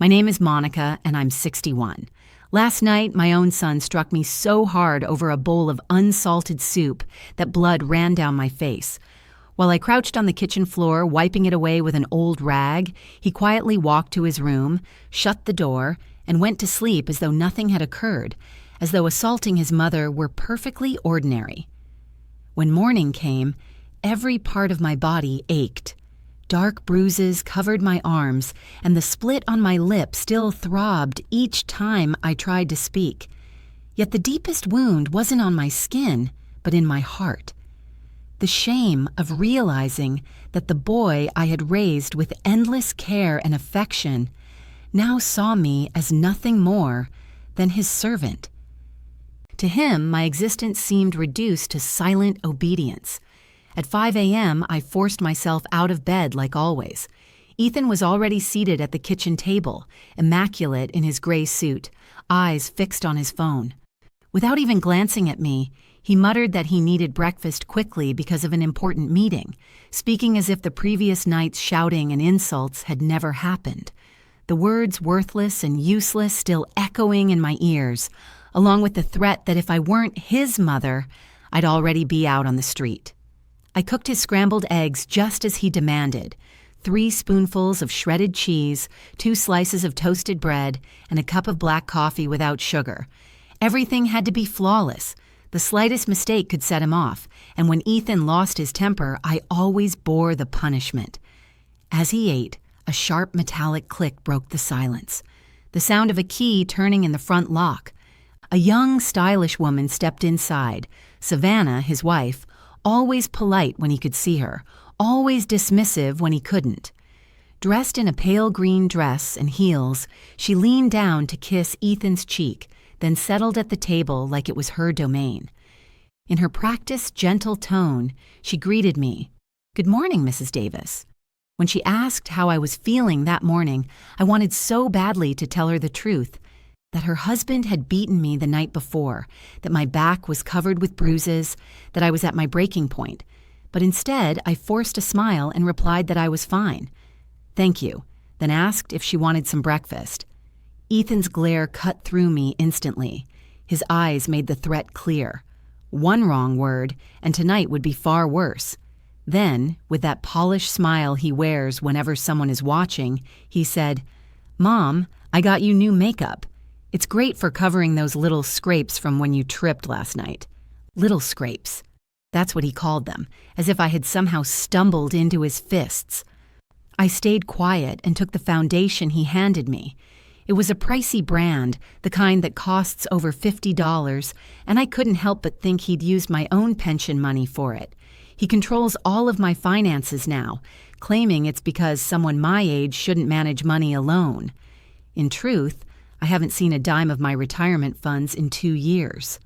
My name is Monica, and I'm 61. Last night, my own son struck me so hard over a bowl of unsalted soup that blood ran down my face. While I crouched on the kitchen floor, wiping it away with an old rag, he quietly walked to his room, shut the door, and went to sleep as though nothing had occurred, as though assaulting his mother were perfectly ordinary. When morning came, every part of my body ached. Dark bruises covered my arms, and the split on my lip still throbbed each time I tried to speak. Yet the deepest wound wasn't on my skin, but in my heart. The shame of realizing that the boy I had raised with endless care and affection now saw me as nothing more than his servant. To him, my existence seemed reduced to silent obedience. At 5 a.m., I forced myself out of bed like always. Ethan was already seated at the kitchen table, immaculate in his gray suit, eyes fixed on his phone. Without even glancing at me, he muttered that he needed breakfast quickly because of an important meeting, speaking as if the previous night's shouting and insults had never happened. The words worthless and useless still echoing in my ears, along with the threat that if I weren't his mother, I'd already be out on the street. I cooked his scrambled eggs just as he demanded, 3 spoonfuls of shredded cheese, 2 slices of toasted bread, and a cup of black coffee without sugar. Everything had to be flawless. The slightest mistake could set him off, and when Ethan lost his temper, I always bore the punishment. As he ate, a sharp metallic click broke the silence. The sound of a key turning in the front lock. A young, stylish woman stepped inside. Savannah, his wife, always polite when he could see her, always dismissive when he couldn't. Dressed in a pale green dress and heels, she leaned down to kiss Ethan's cheek, then settled at the table like it was her domain. In her practiced, gentle tone, she greeted me. "Good morning, Mrs. Davis." When she asked how I was feeling that morning, I wanted so badly to tell her the truth, that her husband had beaten me the night before, that my back was covered with bruises, that I was at my breaking point. But instead, I forced a smile and replied that I was fine. "Thank you," then asked if she wanted some breakfast. Ethan's glare cut through me instantly. His eyes made the threat clear. One wrong word, and tonight would be far worse. Then, with that polished smile he wears whenever someone is watching, he said, "Mom, I got you new makeup. It's great for covering those little scrapes from when you tripped last night." Little scrapes. That's what he called them, as if I had somehow stumbled into his fists. I stayed quiet and took the foundation he handed me. It was a pricey brand, the kind that costs over $50, and I couldn't help but think he'd used my own pension money for it. He controls all of my finances now, claiming it's because someone my age shouldn't manage money alone. In truth, I haven't seen a dime of my retirement funds in 2 years.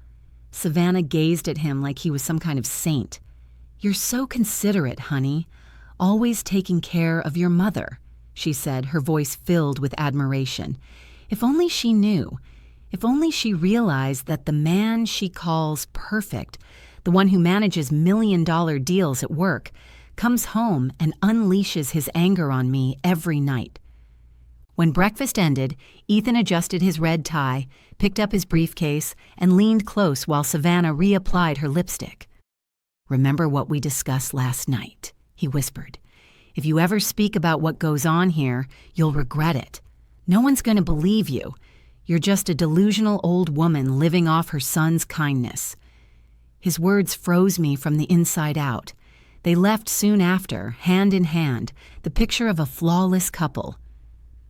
Savannah gazed at him like he was some kind of saint. "You're so considerate, honey. Always taking care of your mother," she said, her voice filled with admiration. If only she knew. If only she realized that the man she calls perfect, the one who manages million-dollar deals at work, comes home and unleashes his anger on me every night. When breakfast ended, Ethan adjusted his red tie, picked up his briefcase, and leaned close while Savannah reapplied her lipstick. "Remember what we discussed last night," he whispered. "If you ever speak about what goes on here, you'll regret it. No one's going to believe you. You're just a delusional old woman living off her son's kindness." His words froze me from the inside out. They left soon after, hand in hand, the picture of a flawless couple.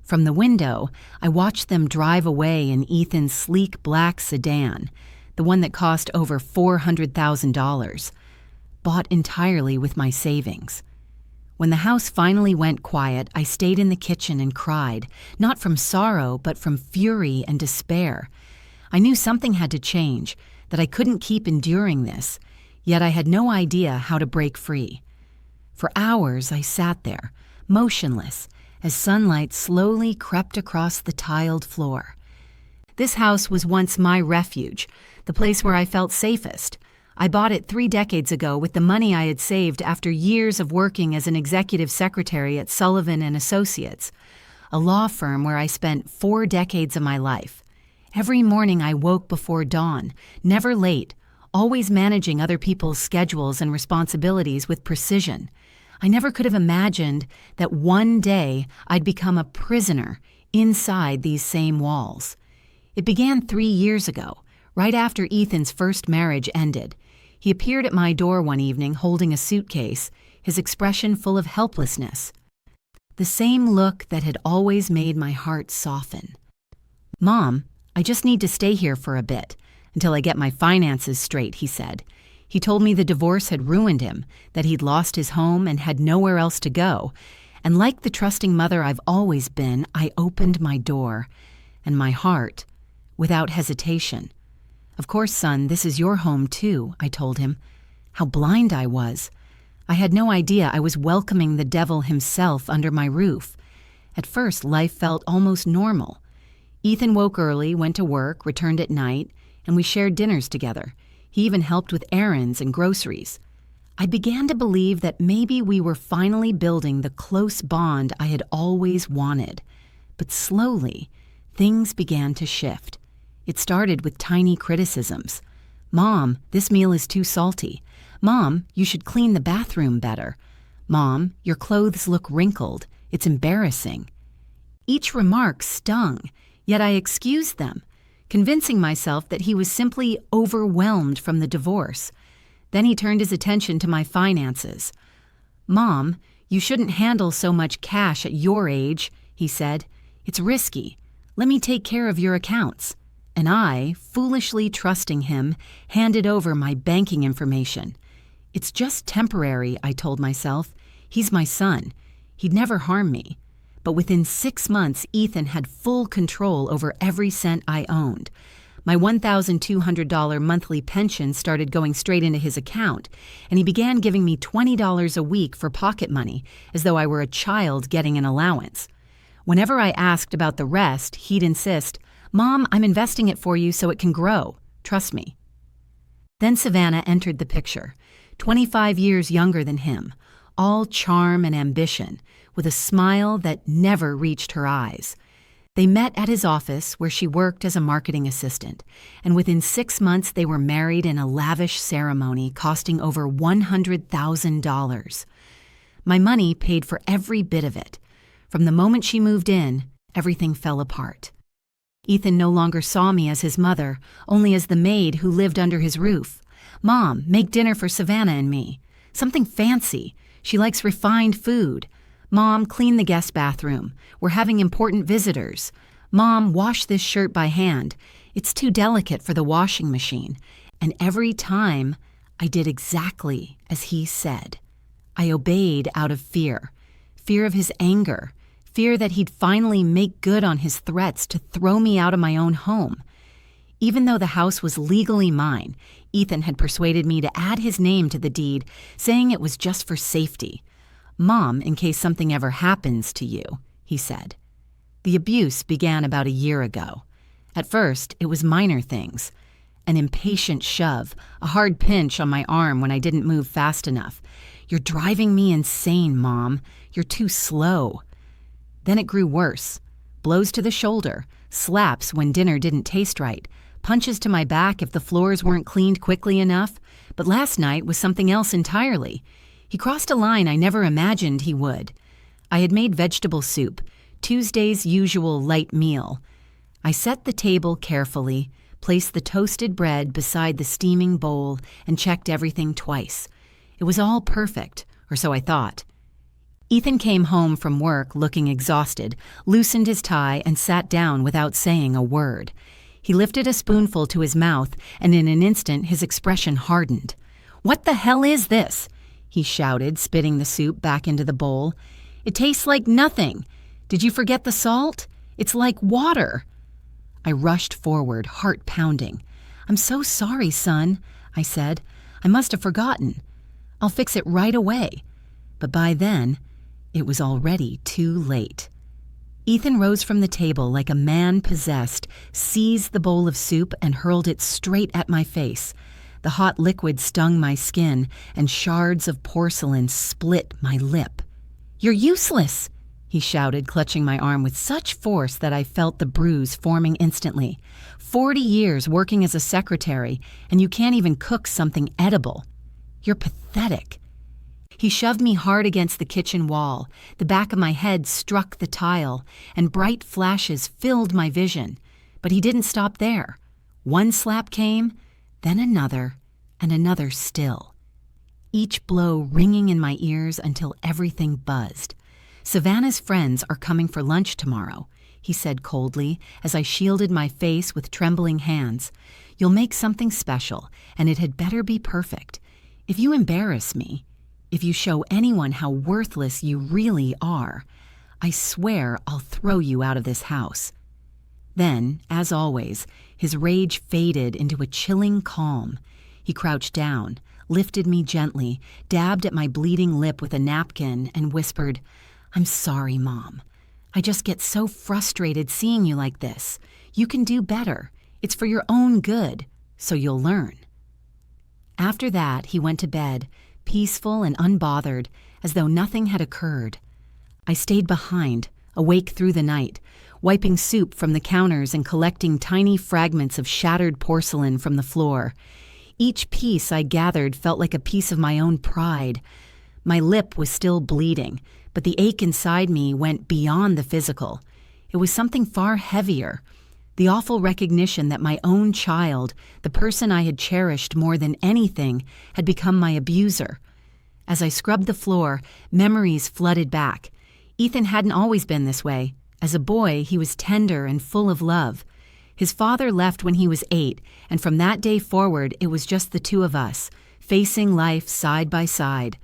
From the window, I watched them drive away in Ethan's sleek black sedan, the one that cost over $400,000, bought entirely with my savings. When the house finally went quiet, I stayed in the kitchen and cried, not from sorrow, but from fury and despair. I knew something had to change, that I couldn't keep enduring this, yet I had no idea how to break free. For hours I sat there, motionless, as sunlight slowly crept across the tiled floor. This house was once my refuge, the place where I felt safest. I bought it 3 decades ago with the money I had saved after years of working as an executive secretary at Sullivan and Associates. a law firm where I spent 4 decades of my life. Every morning I woke before dawn, never late, always managing other people's schedules and responsibilities with precision. I never could have imagined that one day I'd become a prisoner inside these same walls. It began 3 years ago, right after Ethan's first marriage ended. He appeared at my door one evening holding a suitcase, his expression full of helplessness. The same look that had always made my heart soften. "Mom, I just need to stay here for a bit, until I get my finances straight," he said. He told me the divorce had ruined him, that he'd lost his home and had nowhere else to go. And like the trusting mother I've always been, I opened my door and my heart without hesitation. "Of course, son, this is your home too," I told him. How blind I was. I had no idea I was welcoming the devil himself under my roof. At first, life felt almost normal. Ethan woke early, went to work, returned at night, and we shared dinners together. He even helped with errands and groceries. I began to believe that maybe we were finally building the close bond I had always wanted. But slowly, things began to shift. It started with tiny criticisms. "Mom, this meal is too salty. Mom, you should clean the bathroom better. Mom, your clothes look wrinkled. It's embarrassing." Each remark stung, yet I excused them, convincing myself that he was simply overwhelmed from the divorce. Then he turned his attention to my finances. "Mom, you shouldn't handle so much cash at your age," he said. "It's risky. Let me take care of your accounts." And I, foolishly trusting him, handed over my banking information. "It's just temporary," I told myself. "He's my son. He'd never harm me." But within 6 months, Ethan had full control over every cent I owned. My $1,200 monthly pension started going straight into his account, and he began giving me $20 a week for pocket money, as though I were a child getting an allowance. Whenever I asked about the rest, he'd insist, "Mom, I'm investing it for you so it can grow. Trust me." Then Savannah entered the picture, 25 years younger than him, all charm and ambition, with a smile that never reached her eyes. They met at his office, where she worked as a marketing assistant, and within 6 months they were married in a lavish ceremony costing over $100,000. My money paid for every bit of it. From the moment she moved in, everything fell apart. Ethan no longer saw me as his mother, only as the maid who lived under his roof. "Mom, make dinner for Savannah and me. Something fancy. She likes refined food. Mom, clean the guest bathroom. We're having important visitors. Mom, wash this shirt by hand. It's too delicate for the washing machine." And every time, I did exactly as he said. I obeyed out of fear. Fear of his anger. Fear that he'd finally make good on his threats to throw me out of my own home. Even though the house was legally mine, Ethan had persuaded me to add his name to the deed, saying it was just for safety. "Mom, in case something ever happens to you," he said. The abuse began about a year ago. At first, it was minor things. An impatient shove, a hard pinch on my arm when I didn't move fast enough. "You're driving me insane, Mom. You're too slow." Then it grew worse. Blows to the shoulder, slaps when dinner didn't taste right, punches to my back if the floors weren't cleaned quickly enough. But last night was something else entirely. He crossed a line I never imagined he would. I had made vegetable soup, Tuesday's usual light meal. I set the table carefully, placed the toasted bread beside the steaming bowl, and checked everything twice. It was all perfect, or so I thought. Ethan came home from work looking exhausted, loosened his tie, and sat down without saying a word. He lifted a spoonful to his mouth, and in an instant his expression hardened. "What the hell is this?" he shouted, spitting the soup back into the bowl. "It tastes like nothing. Did you forget the salt? It's like water." I rushed forward, heart pounding. "I'm so sorry, son," I said. "I must have forgotten. I'll fix it right away." But by then, it was already too late. Ethan rose from the table like a man possessed, seized the bowl of soup, and hurled it straight at my face. The hot liquid stung my skin, and shards of porcelain split my lip. "You're useless," he shouted, clutching my arm with such force that I felt the bruise forming instantly. 40 years working as a secretary, and you can't even cook something edible. You're pathetic. He shoved me hard against the kitchen wall. The back of my head struck the tile, and bright flashes filled my vision. But he didn't stop there. One slap came, then another, and another still. Each blow ringing in my ears until everything buzzed. "Savannah's friends are coming for lunch tomorrow," he said coldly as I shielded my face with trembling hands. "You'll make something special, and it had better be perfect. If you embarrass me, if you show anyone how worthless you really are, I swear I'll throw you out of this house." Then, as always, his rage faded into a chilling calm. He crouched down, lifted me gently, dabbed at my bleeding lip with a napkin, and whispered, "I'm sorry, Mom. I just get so frustrated seeing you like this. You can do better. It's for your own good, so you'll learn." After that, he went to bed, peaceful and unbothered, as though nothing had occurred. I stayed behind, awake through the night, wiping soup from the counters and collecting tiny fragments of shattered porcelain from the floor. Each piece I gathered felt like a piece of my own pride. My lip was still bleeding, but the ache inside me went beyond the physical. It was something far heavier, the awful recognition that my own child, the person I had cherished more than anything, had become my abuser. As I scrubbed the floor, memories flooded back. Ethan hadn't always been this way. As a boy, he was tender and full of love. His father left when he was 8, and from that day forward, it was just the two of us, facing life side by side.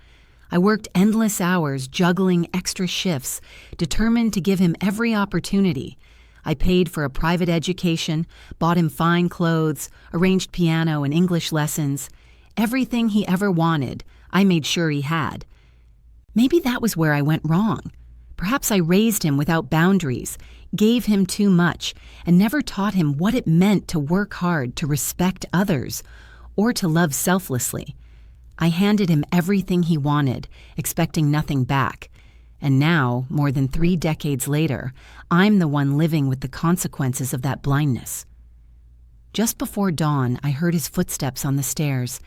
I worked endless hours, juggling extra shifts, determined to give him every opportunity. I paid for a private education, bought him fine clothes, arranged piano and English lessons. Everything he ever wanted, I made sure he had. Maybe that was where I went wrong. Perhaps I raised him without boundaries, gave him too much, and never taught him what it meant to work hard, to respect others, or to love selflessly. I handed him everything he wanted, expecting nothing back. And now, more than 3 decades later, I'm the one living with the consequences of that blindness. Just before dawn, I heard his footsteps on the stairs,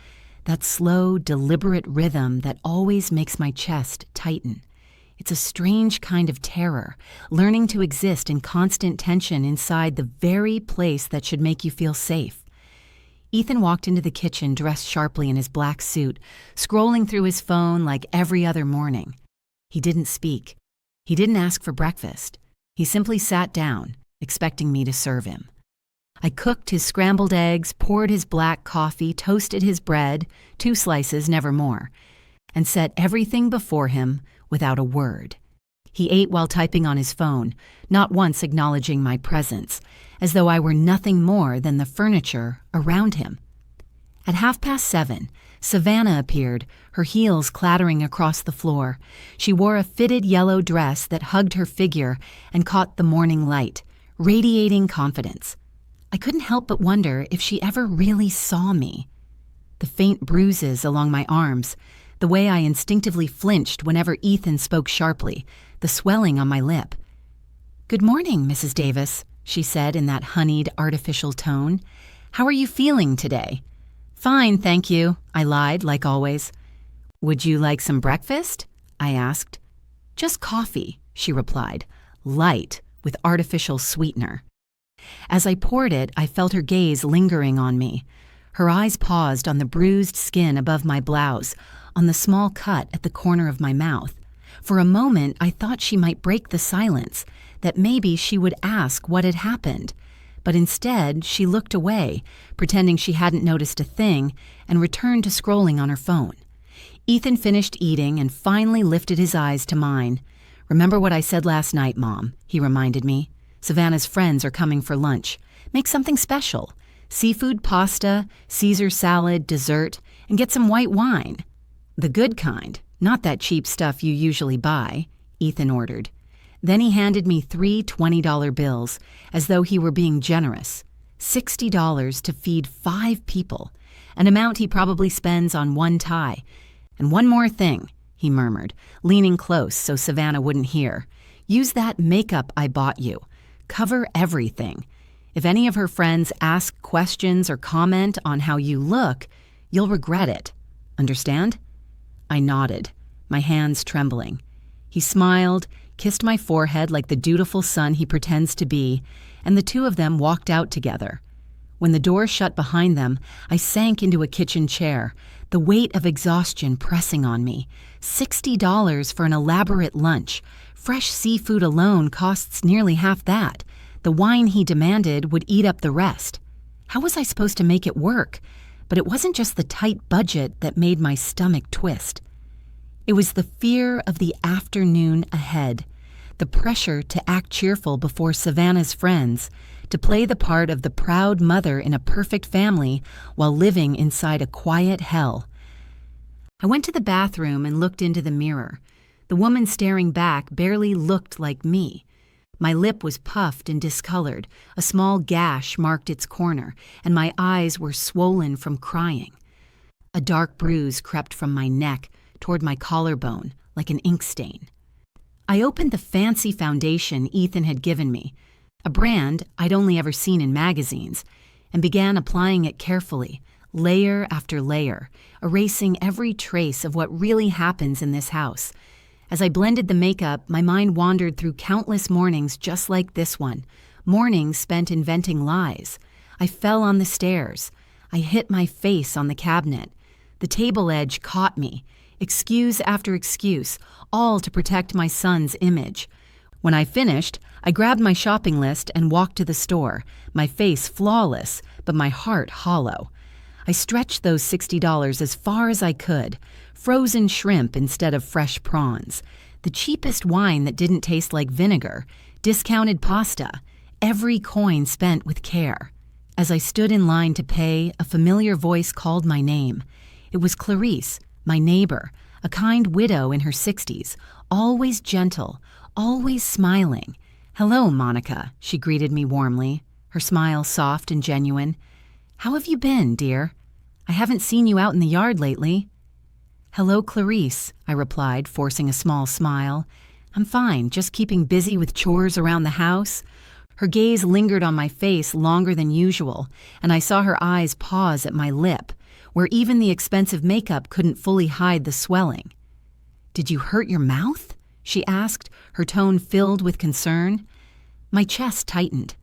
that slow, deliberate rhythm that always makes my chest tighten. It's a strange kind of terror, learning to exist in constant tension inside the very place that should make you feel safe. Ethan walked into the kitchen dressed sharply in his black suit, scrolling through his phone like every other morning. He didn't speak. He didn't ask for breakfast. He simply sat down, expecting me to serve him. I cooked his scrambled eggs, poured his black coffee, toasted his bread, 2 slices, never more, and set everything before him without a word. He ate while typing on his phone, not once acknowledging my presence, as though I were nothing more than the furniture around him. At 7:30, Savannah appeared, her heels clattering across the floor. She wore a fitted yellow dress that hugged her figure and caught the morning light, radiating confidence. I couldn't help but wonder if she ever really saw me. The faint bruises along my arms, the way I instinctively flinched whenever Ethan spoke sharply, the swelling on my lip. "Good morning, Mrs. Davis," she said in that honeyed, artificial tone. "How are you feeling today?" "Fine, thank you," I lied, like always. "Would you like some breakfast?" I asked. "Just coffee," she replied, light, with artificial sweetener. As I poured it, I felt her gaze lingering on me. Her eyes paused on the bruised skin above my blouse, on the small cut at the corner of my mouth. For a moment, I thought she might break the silence, that maybe she would ask what had happened. But instead, she looked away, pretending she hadn't noticed a thing, and returned to scrolling on her phone. Ethan finished eating and finally lifted his eyes to mine. "Remember what I said last night, Mom," he reminded me. "Savannah's friends are coming for lunch. Make something special. Seafood pasta, Caesar salad, dessert, and get some white wine. The good kind, not that cheap stuff you usually buy," Ethan ordered. Then he handed me 3 $20 bills, as though he were being generous. $60 to feed 5 people, an amount he probably spends on one tie. "And one more thing," he murmured, leaning close so Savannah wouldn't hear. Use that makeup I bought you. Cover everything. If any of her friends ask questions or comment on how you look, you'll regret it. Understand?" I nodded, my hands trembling. He smiled, kissed my forehead like the dutiful son he pretends to be, and the two of them walked out together. When the door shut behind them, I sank into a kitchen chair, the weight of exhaustion pressing on me. $60 for an elaborate lunch. Fresh seafood alone costs nearly half that. The wine he demanded would eat up the rest. How was I supposed to make it work? But it wasn't just the tight budget that made my stomach twist. It was the fear of the afternoon ahead, the pressure to act cheerful before Savannah's friends, to play the part of the proud mother in a perfect family while living inside a quiet hell. I went to the bathroom and looked into the mirror. The woman staring back barely looked like me. My lip was puffed and discolored, a small gash marked its corner, and my eyes were swollen from crying. A dark bruise crept from my neck toward my collarbone, like an ink stain. I opened the fancy foundation Ethan had given me, a brand I'd only ever seen in magazines, and began applying it carefully, layer after layer, erasing every trace of what really happens in this house. As I blended the makeup, my mind wandered through countless mornings just like this one, mornings spent inventing lies. I fell on the stairs. I hit my face on the cabinet. The table edge caught me. Excuse after excuse, all to protect my son's image. When I finished, I grabbed my shopping list and walked to the store, my face flawless, but my heart hollow. I stretched those $60 as far as I could. Frozen shrimp instead of fresh prawns, the cheapest wine that didn't taste like vinegar, discounted pasta, every coin spent with care. As I stood in line to pay, a familiar voice called my name. It was Clarice, my neighbor, a kind widow in her 60s, always gentle, always smiling. "Hello, Monica," she greeted me warmly, her smile soft and genuine. "How have you been, dear? I haven't seen you out in the yard lately." "Hello, Clarice," I replied, forcing a small smile. "I'm fine, just keeping busy with chores around the house." Her gaze lingered on my face longer than usual, and I saw her eyes pause at my lip, where even the expensive makeup couldn't fully hide the swelling. "Did you hurt your mouth?" she asked, her tone filled with concern. My chest tightened.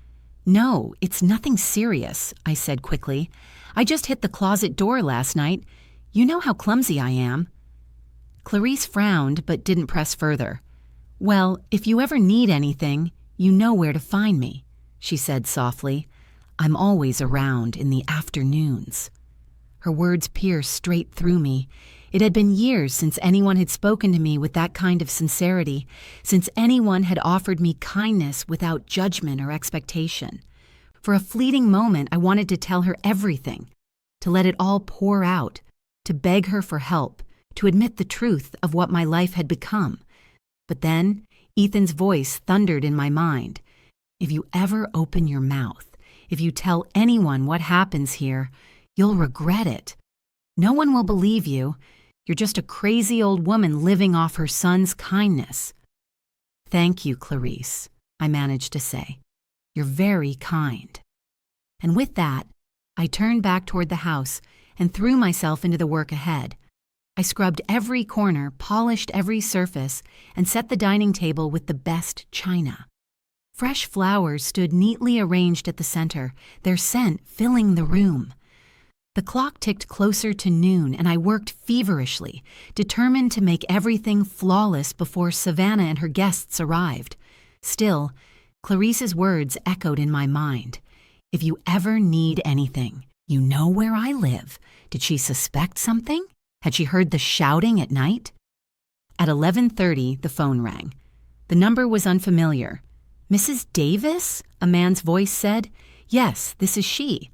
"No, it's nothing serious," I said quickly. "I just hit the closet door last night. You know how clumsy I am." Clarice frowned but didn't press further. "Well, if you ever need anything, you know where to find me," she said softly. "I'm always around in the afternoons." Her words pierced straight through me. It had been years since anyone had spoken to me with that kind of sincerity, since anyone had offered me kindness without judgment or expectation. For a fleeting moment, I wanted to tell her everything, to let it all pour out, to beg her for help, to admit the truth of what my life had become. But then, Ethan's voice thundered in my mind. "If you ever open your mouth, if you tell anyone what happens here, you'll regret it. No one will believe you. You're just a crazy old woman living off her son's kindness." "Thank you, Clarice," I managed to say. "You're very kind." And with that, I turned back toward the house and threw myself into the work ahead. I scrubbed every corner, polished every surface, and set the dining table with the best china. Fresh flowers stood neatly arranged at the center, their scent filling the room. The clock ticked closer to noon, and I worked feverishly, determined to make everything flawless before Savannah and her guests arrived. Still, Clarice's words echoed in my mind. "If you ever need anything, you know where I live." Did she suspect something? Had she heard the shouting at night? At 11:30, the phone rang. The number was unfamiliar. "Mrs. Davis?" a man's voice said. "Yes, this is she."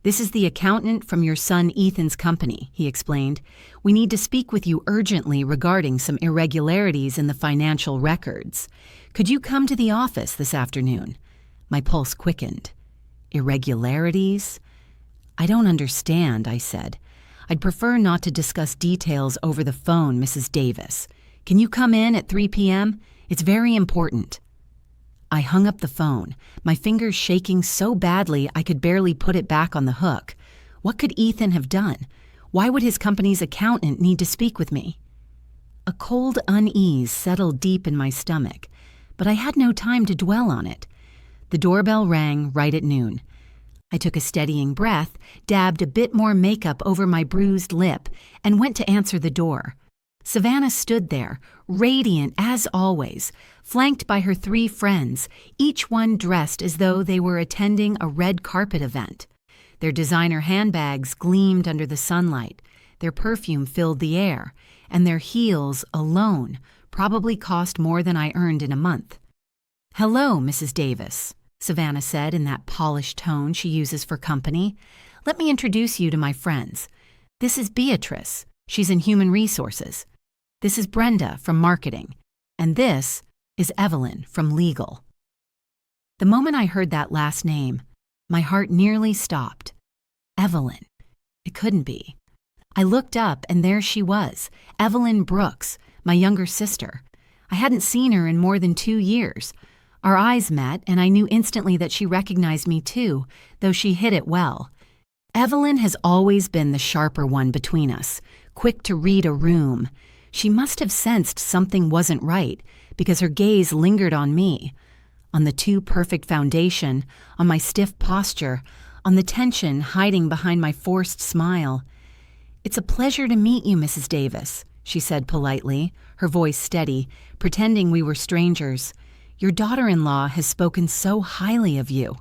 "This is the accountant from your son Ethan's company," he explained. "We need to speak with you urgently regarding some irregularities in the financial records. Could you come to the office this afternoon?" My pulse quickened. "Irregularities?" "I don't understand," I said. "I'd prefer not to discuss details over the phone, Mrs. Davis. Can you come in at 3 p.m.? It's very important." I hung up the phone, my fingers shaking so badly I could barely put it back on the hook. What could Ethan have done? Why would his company's accountant need to speak with me? A cold unease settled deep in my stomach, but I had no time to dwell on it. The doorbell rang right at noon. I took a steadying breath, dabbed a bit more makeup over my bruised lip, and went to answer the door. Savannah stood there, radiant as always, flanked by her 3 friends, each one dressed as though they were attending a red carpet event. Their designer handbags gleamed under the sunlight, their perfume filled the air, and their heels alone probably cost more than I earned in a month. "Hello, Mrs. Davis," Savannah said in that polished tone she uses for company. "Let me introduce you to my friends. This is Beatrice. She's in human resources. This is Brenda from marketing. And this is Evelyn from legal." The moment I heard that last name, my heart nearly stopped. Evelyn. It couldn't be. I looked up and there she was, Evelyn Brooks, my younger sister. I hadn't seen her in more than 2 years. Our eyes met and I knew instantly that she recognized me too, though she hid it well. Evelyn has always been the sharper one between us, quick to read a room. She must have sensed something wasn't right because her gaze lingered on me, on the too perfect foundation, on my stiff posture, on the tension hiding behind my forced smile. "It's a pleasure to meet you, Mrs. Davis," she said politely, her voice steady, pretending we were strangers. "Your daughter-in-law has spoken so highly of you."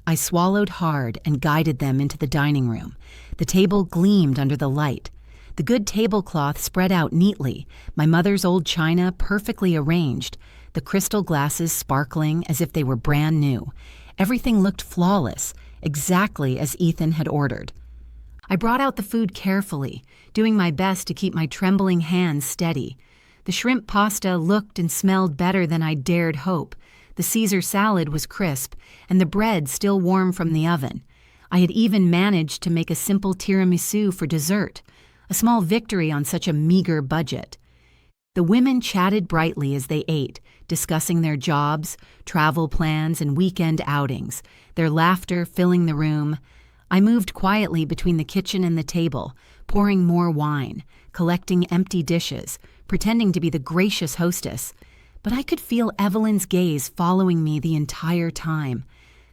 I swallowed hard and guided them into the dining room. The table gleamed under the light. The good tablecloth spread out neatly, my mother's old china perfectly arranged, the crystal glasses sparkling as if they were brand new. Everything looked flawless, exactly as Ethan had ordered. I brought out the food carefully, doing my best to keep my trembling hands steady. The shrimp pasta looked and smelled better than I dared hope. The Caesar salad was crisp, and the bread still warm from the oven. I had even managed to make a simple tiramisu for dessert, a small victory on such a meager budget. The women chatted brightly as they ate, discussing their jobs, travel plans, and weekend outings, their laughter filling the room. I moved quietly between the kitchen and the table, pouring more wine, collecting empty dishes, pretending to be the gracious hostess. But I could feel Evelyn's gaze following me the entire time.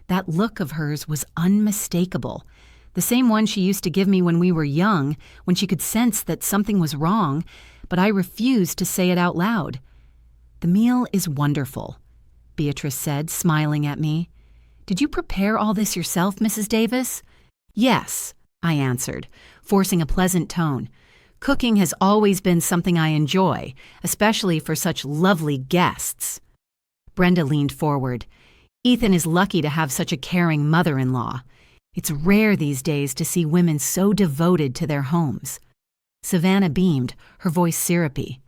That look of hers was unmistakable. The same one she used to give me when we were young, when she could sense that something was wrong, but I refused to say it out loud. "The meal is wonderful," Beatrice said, smiling at me. "Did you prepare all this yourself, Mrs. Davis?" "Yes," I answered, forcing a pleasant tone. "Cooking has always been something I enjoy, especially for such lovely guests." Brenda leaned forward. "Ethan is lucky to have such a caring mother-in-law. It's rare these days to see women so devoted to their homes." Savannah beamed, her voice syrupy.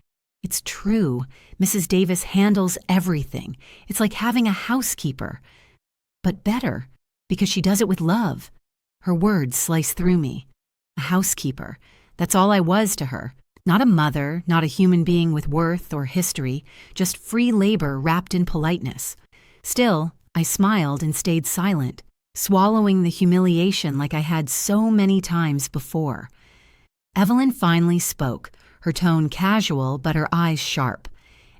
"It's true. Mrs. Davis handles everything. It's like having a housekeeper. But better, because she does it with love." Her words sliced through me. A housekeeper. That's all I was to her. Not a mother, not a human being with worth or history, just free labor wrapped in politeness. Still, I smiled and stayed silent, swallowing the humiliation like I had so many times before. Evelyn finally spoke, her tone casual but her eyes sharp.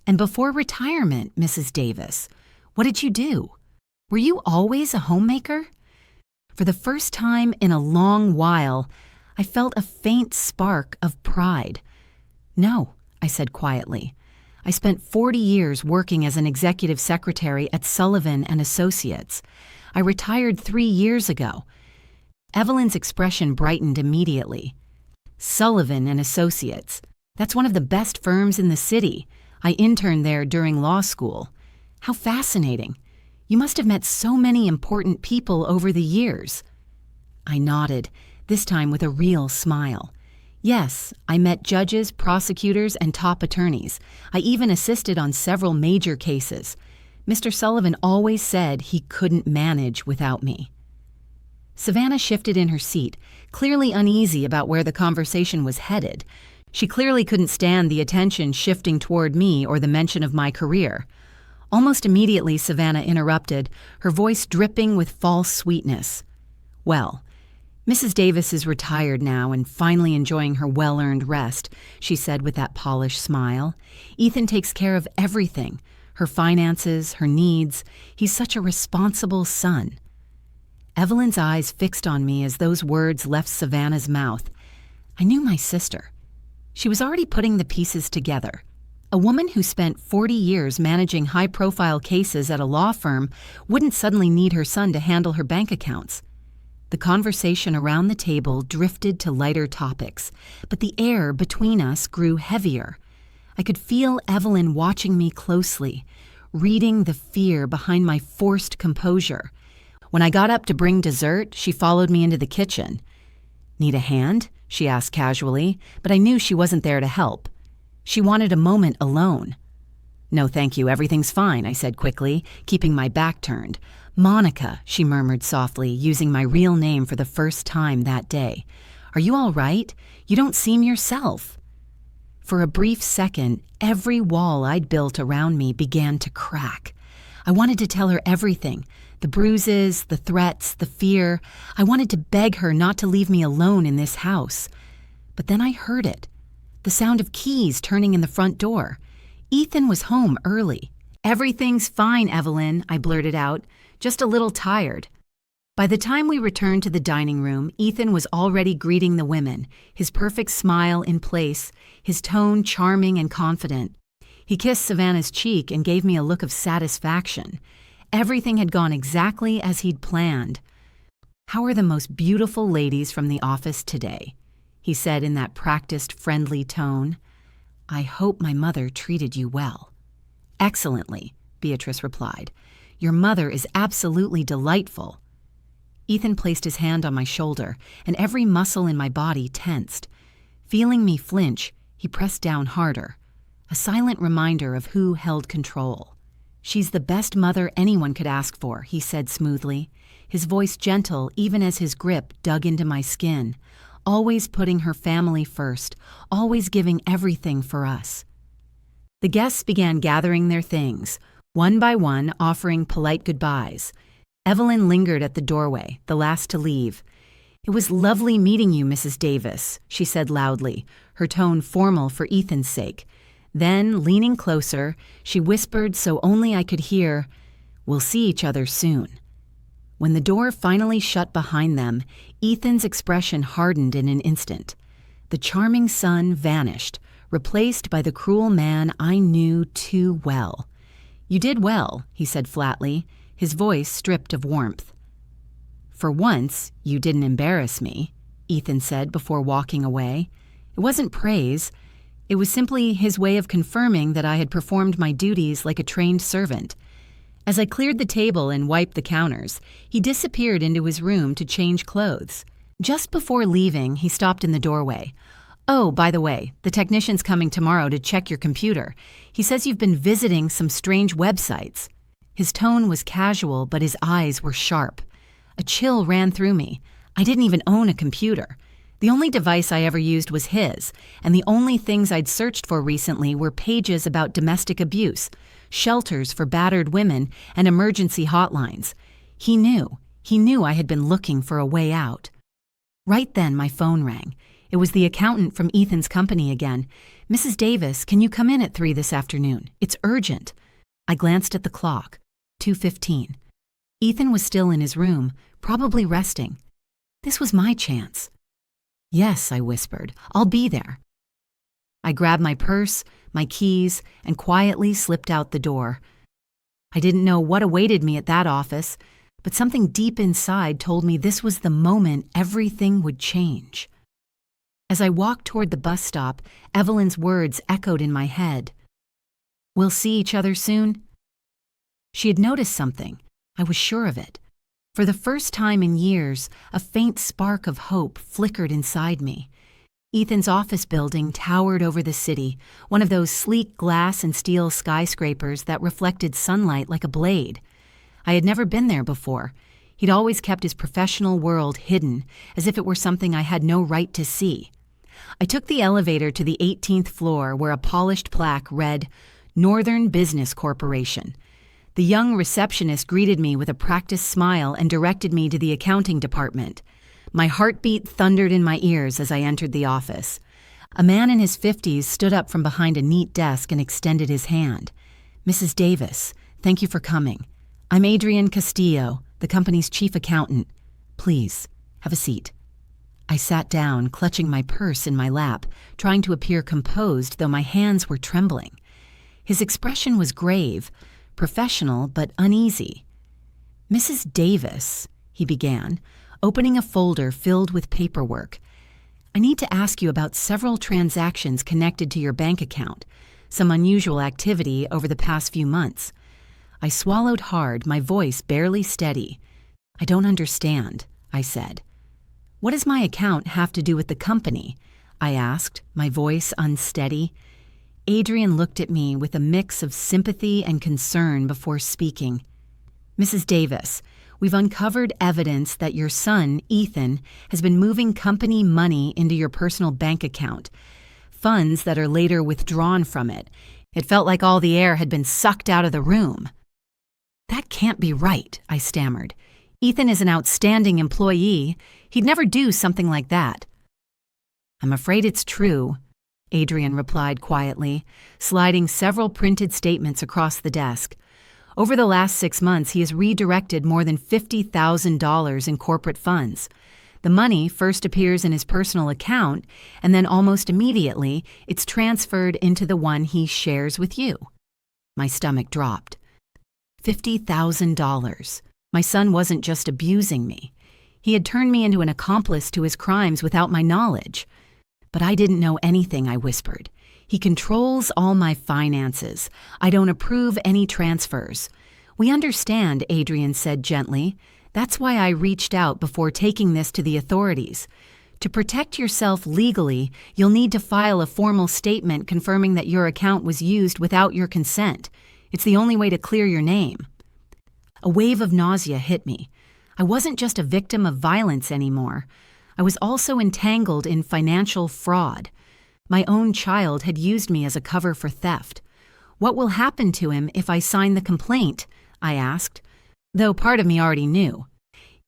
"And before retirement, Mrs. Davis, what did you do? Were you always a homemaker?" For the first time in a long while, I felt a faint spark of pride. "No," I said quietly. "I spent 40 years working as an executive secretary at Sullivan and Associates. I retired 3 years ago." Evelyn's expression brightened immediately. "Sullivan and Associates. That's one of the best firms in the city. I interned there during law school. How fascinating. You must have met so many important people over the years." I nodded, this time with a real smile. "Yes, I met judges, prosecutors, and top attorneys. I even assisted on several major cases. Mr. Sullivan always said he couldn't manage without me." Savannah shifted in her seat, clearly uneasy about where the conversation was headed. She clearly couldn't stand the attention shifting toward me or the mention of my career. Almost immediately, Savannah interrupted, her voice dripping with false sweetness. "Well, Mrs. Davis is retired now and finally enjoying her well-earned rest," she said with that polished smile. "Ethan takes care of everything, her finances, her needs. He's such a responsible son." Evelyn's eyes fixed on me as those words left Savannah's mouth. I knew my sister. She was already putting the pieces together. A woman who spent 40 years managing high-profile cases at a law firm wouldn't suddenly need her son to handle her bank accounts. The conversation around the table drifted to lighter topics, but the air between us grew heavier. I could feel Evelyn watching me closely, reading the fear behind my forced composure. When I got up to bring dessert, she followed me into the kitchen. "Need a hand?" she asked casually, but I knew she wasn't there to help. She wanted a moment alone. "No, thank you, everything's fine," I said quickly, keeping my back turned. "Monica," she murmured softly, using my real name for the first time that day. "Are you all right? You don't seem yourself." For a brief second, every wall I'd built around me began to crack. I wanted to tell her everything, the bruises, the threats, the fear. I wanted to beg her not to leave me alone in this house. But then I heard it. The sound of keys turning in the front door. Ethan was home early. "Everything's fine, Evelyn," I blurted out, "just a little tired." By the time we returned to the dining room, Ethan was already greeting the women, his perfect smile in place, his tone charming and confident. He kissed Savannah's cheek and gave me a look of satisfaction. Everything had gone exactly as he'd planned. "How are the most beautiful ladies from the office today?" he said in that practiced, friendly tone. "I hope my mother treated you well." "Excellently," Beatrice replied. "Your mother is absolutely delightful." Ethan placed his hand on my shoulder, and every muscle in my body tensed. Feeling me flinch, he pressed down harder, a silent reminder of who held control. "She's the best mother anyone could ask for," he said smoothly, his voice gentle even as his grip dug into my skin. Always putting her family first, always giving everything for us. The guests began gathering their things, one by one offering polite goodbyes. Evelyn lingered at the doorway, the last to leave. "It was lovely meeting you, Mrs. Davis," she said loudly, her tone formal for Ethan's sake. Then, leaning closer, she whispered so only I could hear, "We'll see each other soon." When the door finally shut behind them, Ethan's expression hardened in an instant. The charming son vanished, replaced by the cruel man I knew too well. "You did well," he said flatly, his voice stripped of warmth. "For once, you didn't embarrass me," Ethan said before walking away. It wasn't praise. It was simply his way of confirming that I had performed my duties like a trained servant. As I cleared the table and wiped the counters, he disappeared into his room to change clothes. Just before leaving, he stopped in the doorway. "Oh, by the way, the technician's coming tomorrow to check your computer. He says you've been visiting some strange websites." His tone was casual, but his eyes were sharp. A chill ran through me. I didn't even own a computer. The only device I ever used was his, and the only things I'd searched for recently were pages about domestic abuse, shelters for battered women, and emergency hotlines. He knew I had been looking for a way out. Right then, my phone rang. It was the accountant from Ethan's company again. "Mrs. Davis, can you come in at 3 this afternoon? It's urgent." I glanced at the clock. 2:15. Ethan was still in his room, probably resting. This was my chance. "Yes," I whispered. "I'll be there." I grabbed my purse, my keys, and quietly slipped out the door. I didn't know what awaited me at that office, but something deep inside told me this was the moment everything would change. As I walked toward the bus stop, Evelyn's words echoed in my head. "We'll see each other soon?" She had noticed something. I was sure of it. For the first time in years, a faint spark of hope flickered inside me. Ethan's office building towered over the city, one of those sleek glass and steel skyscrapers that reflected sunlight like a blade. I had never been there before. He'd always kept his professional world hidden, as if it were something I had no right to see. I took the elevator to the 18th floor where a polished plaque read, "Northern Business Corporation." The young receptionist greeted me with a practiced smile and directed me to the accounting department. My heartbeat thundered in my ears as I entered the office. A man in his 50s stood up from behind a neat desk and extended his hand. "Mrs. Davis, thank you for coming. I'm Adrian Castillo, the company's chief accountant. Please, have a seat." I sat down, clutching my purse in my lap, trying to appear composed, though my hands were trembling. His expression was grave, professional, but uneasy. "Mrs. Davis," he began, opening a folder filled with paperwork. "I need to ask you about several transactions connected to your bank account, some unusual activity over the past few months." I swallowed hard, my voice barely steady. "I don't understand," I said. "What does my account have to do with the company?" I asked, my voice unsteady. Adrian looked at me with a mix of sympathy and concern before speaking. "Mrs. Davis, we've uncovered evidence that your son, Ethan, has been moving company money into your personal bank account, funds that are later withdrawn from it. It felt like all the air had been sucked out of the room." "That can't be right," I stammered. "Ethan is an outstanding employee. He'd never do something like that." "I'm afraid it's true," Adrian replied quietly, sliding several printed statements across the desk. "Over the last 6 months, he has redirected more than $50,000 in corporate funds. The money first appears in his personal account, and then almost immediately, it's transferred into the one he shares with you." My stomach dropped. $50,000. My son wasn't just abusing me. He had turned me into an accomplice to his crimes without my knowledge. "But I didn't know anything," I whispered. "He controls all my finances. I don't approve any transfers." "We understand," Adrian said gently. "That's why I reached out before taking this to the authorities. To protect yourself legally, you'll need to file a formal statement confirming that your account was used without your consent. It's the only way to clear your name." A wave of nausea hit me. I wasn't just a victim of violence anymore. I was also entangled in financial fraud. My own child had used me as a cover for theft. "What will happen to him if I sign the complaint?" I asked, though part of me already knew.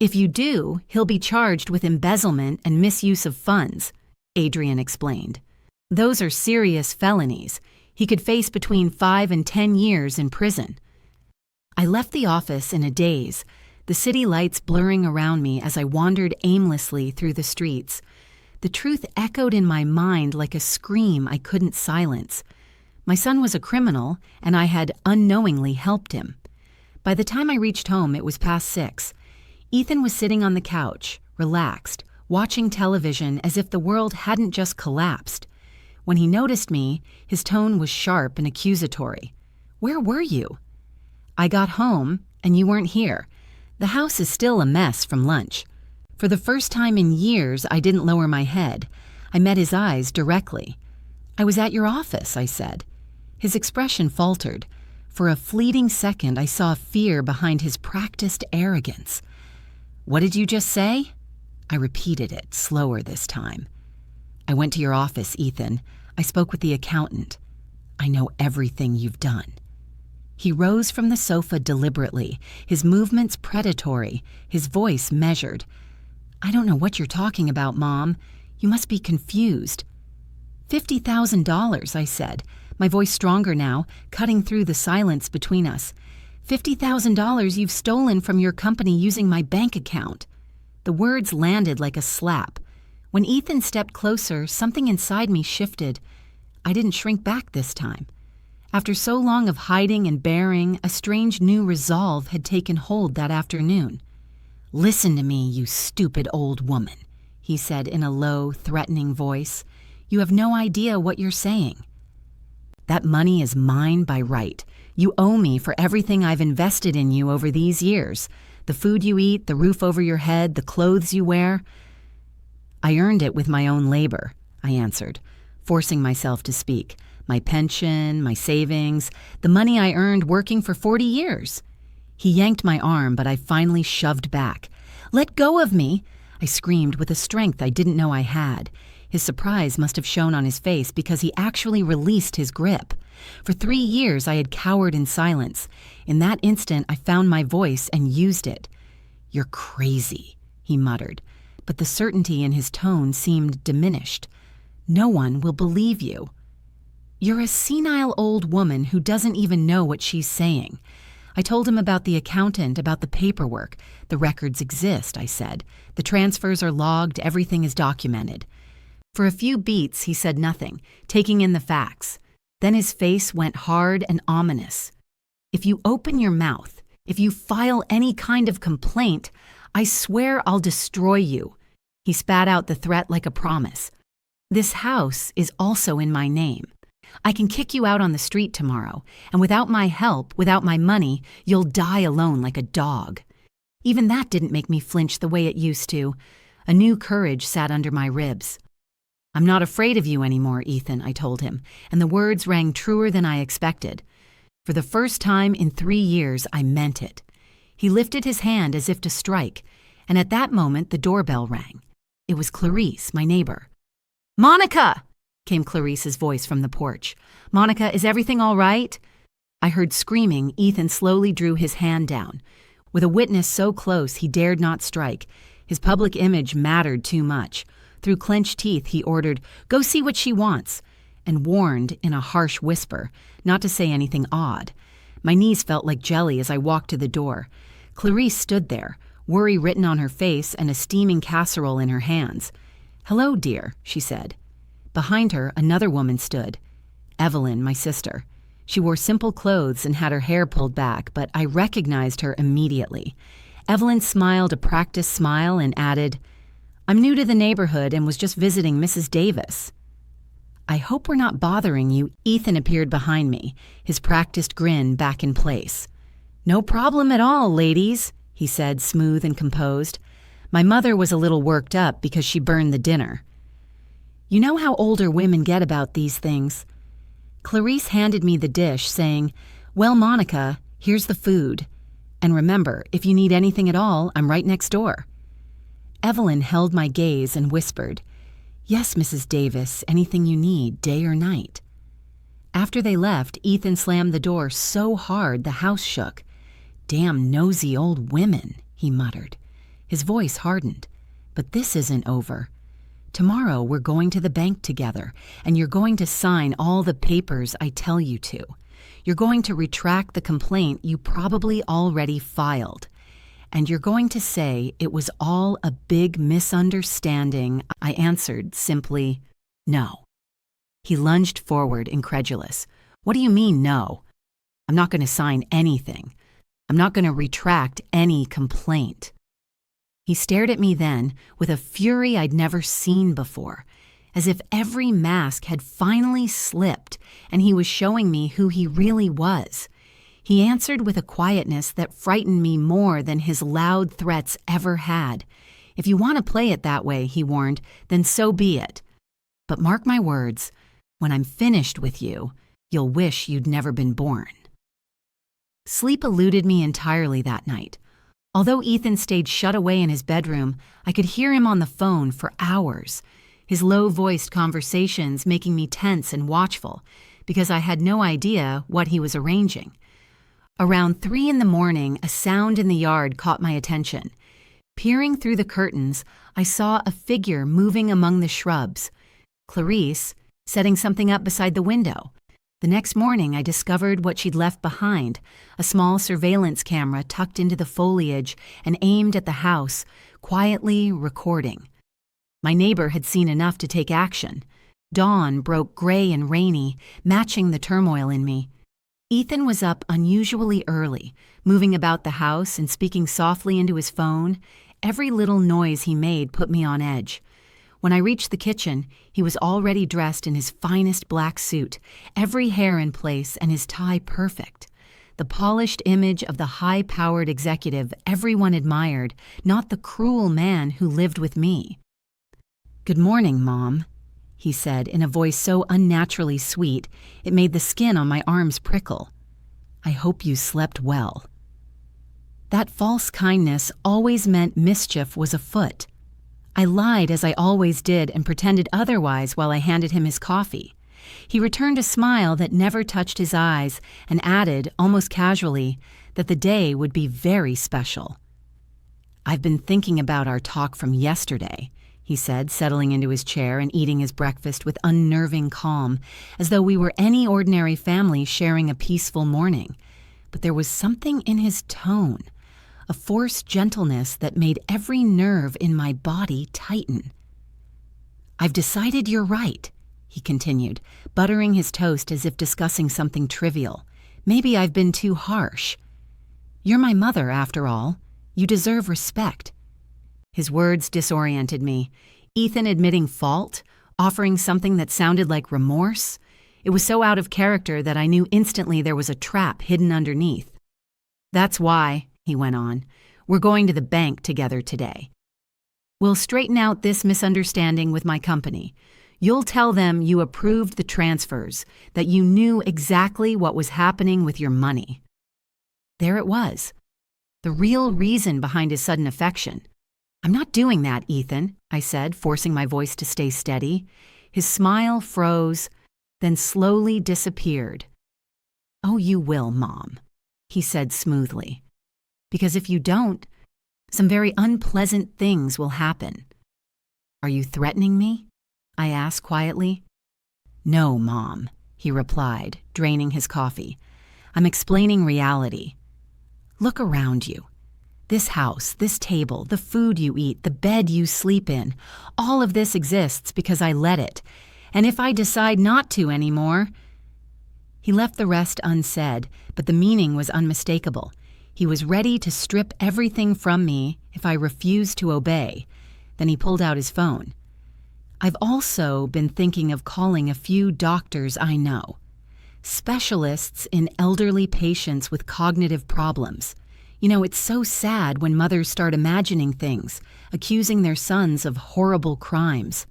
"If you do, he'll be charged with embezzlement and misuse of funds," Adrian explained. "Those are serious felonies. He could face between 5 and 10 years in prison." I left the office in a daze, the city lights blurring around me as I wandered aimlessly through the streets. The truth echoed in my mind like a scream I couldn't silence. My son was a criminal, and I had unknowingly helped him. By the time I reached home, it was past 6. Ethan was sitting on the couch, relaxed, watching television as if the world hadn't just collapsed. When he noticed me, his tone was sharp and accusatory. "Where were you?" "I got home, and you weren't here. The house is still a mess from lunch." For the first time in years, I didn't lower my head. I met his eyes directly. "I was at your office," I said. His expression faltered. For a fleeting second, I saw fear behind his practiced arrogance. "What did you just say?" I repeated it, slower this time. "I went to your office, Ethan. I spoke with the accountant. I know everything you've done." He rose from the sofa deliberately, his movements predatory, his voice measured. "I don't know what you're talking about, Mom. You must be confused." $50,000, I said, my voice stronger now, cutting through the silence between us. $50,000 you've stolen from your company using my bank account. The words landed like a slap. When Ethan stepped closer, something inside me shifted. I didn't shrink back this time. After so long of hiding and bearing, a strange new resolve had taken hold that afternoon. "Listen to me, you stupid old woman," he said in a low, threatening voice. "You have no idea what you're saying. That money is mine by right. You owe me for everything I've invested in you over these years. The food you eat, the roof over your head, the clothes you wear." "I earned it with my own labor," I answered, forcing myself to speak. "My pension, my savings, the money I earned working for 40 years. He yanked my arm, but I finally shoved back. "Let go of me!" I screamed with a strength I didn't know I had. His surprise must have shown on his face because he actually released his grip. For 3 years, I had cowered in silence. In that instant, I found my voice and used it. "You're crazy," he muttered, but the certainty in his tone seemed diminished. "No one will believe you." "You're a senile old woman who doesn't even know what she's saying." I told him about the accountant, about the paperwork. "The records exist," I said. "The transfers are logged, everything is documented." For a few beats, he said nothing, taking in the facts. Then his face went hard and ominous. "If you open your mouth, if you file any kind of complaint, I swear I'll destroy you." He spat out the threat like a promise. "This house is also in my name. I can kick you out on the street tomorrow, and without my help, without my money, you'll die alone like a dog." Even that didn't make me flinch the way it used to. A new courage sat under my ribs. "I'm not afraid of you anymore, Ethan," I told him, and the words rang truer than I expected. For the first time in 3 years, I meant it. He lifted his hand as if to strike, and at that moment the doorbell rang. It was Clarice, my neighbor. "Monica!" came Clarice's voice from the porch. "Monica, is everything all right?" I heard screaming. Ethan slowly drew his hand down. With a witness so close, he dared not strike. His public image mattered too much. Through clenched teeth, he ordered, "Go see what she wants," and warned in a harsh whisper, not to say anything odd. My knees felt like jelly as I walked to the door. Clarice stood there, worry written on her face and a steaming casserole in her hands. "Hello, dear," she said. Behind her, another woman stood. Evelyn, my sister. She wore simple clothes and had her hair pulled back, but I recognized her immediately. Evelyn smiled a practiced smile and added, "I'm new to the neighborhood and was just visiting Mrs. Davis." "I hope we're not bothering you." Ethan appeared behind me, his practiced grin back in place. "No problem at all, ladies," he said, smooth and composed. My mother was a little worked up because she burned the dinner. "You know how older women get about these things." Clarice handed me the dish, saying, "Well, Monica, here's the food. And remember, if you need anything at all, I'm right next door." Evelyn held my gaze and whispered, "Yes, Mrs. Davis, anything you need, day or night." After they left, Ethan slammed the door so hard the house shook. "Damn nosy old women," he muttered. His voice hardened. "But this isn't over. Tomorrow we're going to the bank together, and you're going to sign all the papers I tell you to. You're going to retract the complaint you probably already filed. And you're going to say it was all a big misunderstanding." I answered simply, "No." He lunged forward, incredulous. "What do you mean, no? I'm not going to sign anything. I'm not going to retract any complaint." He stared at me then with a fury I'd never seen before, as if every mask had finally slipped and he was showing me who he really was. He answered with a quietness that frightened me more than his loud threats ever had. "If you want to play it that way," he warned, "then so be it. But mark my words, when I'm finished with you, you'll wish you'd never been born." Sleep eluded me entirely that night. Although Ethan stayed shut away in his bedroom, I could hear him on the phone for hours, his low-voiced conversations making me tense and watchful, because I had no idea what he was arranging. Around 3 a.m, a sound in the yard caught my attention. Peering through the curtains, I saw a figure moving among the shrubs. Clarice, setting something up beside the window. The next morning, I discovered what she'd left behind, a small surveillance camera tucked into the foliage and aimed at the house, quietly recording. My neighbor had seen enough to take action. Dawn broke gray and rainy, matching the turmoil in me. Ethan was up unusually early, moving about the house and speaking softly into his phone. Every little noise he made put me on edge. When I reached the kitchen, he was already dressed in his finest black suit, every hair in place and his tie perfect. The polished image of the high-powered executive everyone admired, not the cruel man who lived with me. "Good morning, Mom," he said in a voice so unnaturally sweet it made the skin on my arms prickle. "I hope you slept well." That false kindness always meant mischief was afoot. I lied as I always did and pretended otherwise while I handed him his coffee. He returned a smile that never touched his eyes and added, almost casually, that the day would be very special. "I've been thinking about our talk from yesterday," he said, settling into his chair and eating his breakfast with unnerving calm, as though we were any ordinary family sharing a peaceful morning. But there was something in his tone, a forced gentleness that made every nerve in my body tighten. "I've decided you're right," he continued, buttering his toast as if discussing something trivial. "Maybe I've been too harsh. You're my mother, after all. You deserve respect." His words disoriented me. Ethan admitting fault, offering something that sounded like remorse. It was so out of character that I knew instantly there was a trap hidden underneath. "That's why," he went on, "we're going to the bank together today. We'll straighten out this misunderstanding with my company. You'll tell them you approved the transfers, that you knew exactly what was happening with your money." There it was, the real reason behind his sudden affection. "I'm not doing that, Ethan," I said, forcing my voice to stay steady. His smile froze, then slowly disappeared. "Oh, you will, Mom," he said smoothly. "Because if you don't, some very unpleasant things will happen." "Are you threatening me?" I asked quietly. "No, Mom," he replied, draining his coffee. "I'm explaining reality. Look around you. This house, this table, the food you eat, the bed you sleep in, all of this exists because I let it. And if I decide not to anymore—" He left the rest unsaid, but the meaning was unmistakable. He was ready to strip everything from me if I refused to obey. Then he pulled out his phone. "I've also been thinking of calling a few doctors I know. Specialists in elderly patients with cognitive problems. You know, it's so sad when mothers start imagining things, accusing their sons of horrible crimes."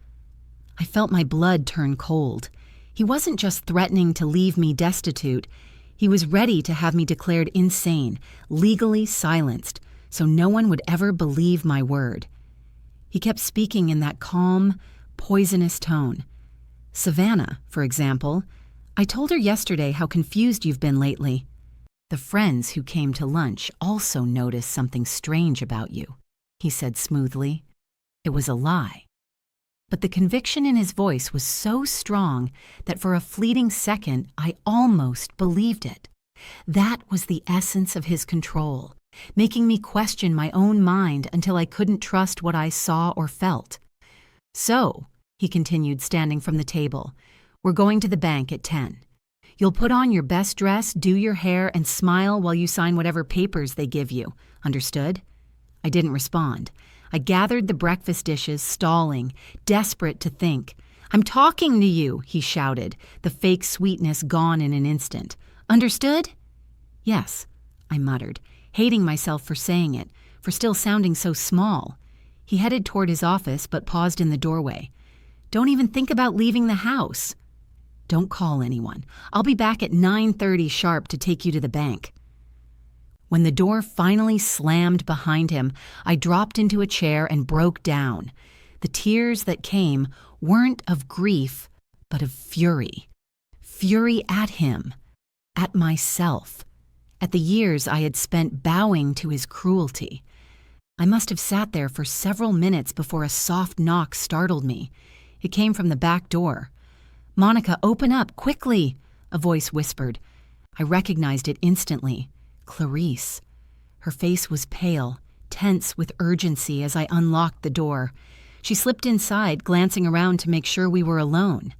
I felt my blood turn cold. He wasn't just threatening to leave me destitute. He was ready to have me declared insane, legally silenced, so no one would ever believe my word. He kept speaking in that calm, poisonous tone. "Savannah, for example, I told her yesterday how confused you've been lately. The friends who came to lunch also noticed something strange about you," he said smoothly. It was a lie. But the conviction in his voice was so strong that for a fleeting second I almost believed it. That was the essence of his control, making me question my own mind until I couldn't trust what I saw or felt. "So," he continued, standing from the table, "we're going to the bank at 10. You'll put on your best dress, do your hair, and smile while you sign whatever papers they give you. Understood?" I didn't respond. I gathered the breakfast dishes, stalling, desperate to think. "I'm talking to you," he shouted, the fake sweetness gone in an instant. "Understood?" "Yes," I muttered, hating myself for saying it, for still sounding so small. He headed toward his office, but paused in the doorway. "Don't even think about leaving the house." "Don't call anyone. I'll be back at 9:30 sharp to take you to the bank." When the door finally slammed behind him, I dropped into a chair and broke down. The tears that came weren't of grief, but of fury. Fury at him, at myself, at the years I had spent bowing to his cruelty. I must have sat there for several minutes before a soft knock startled me. It came from the back door. "Monica, open up, quickly," a voice whispered. I recognized it instantly. Clarice. Her face was pale, tense with urgency as I unlocked the door. She slipped inside, glancing around to make sure we were alone.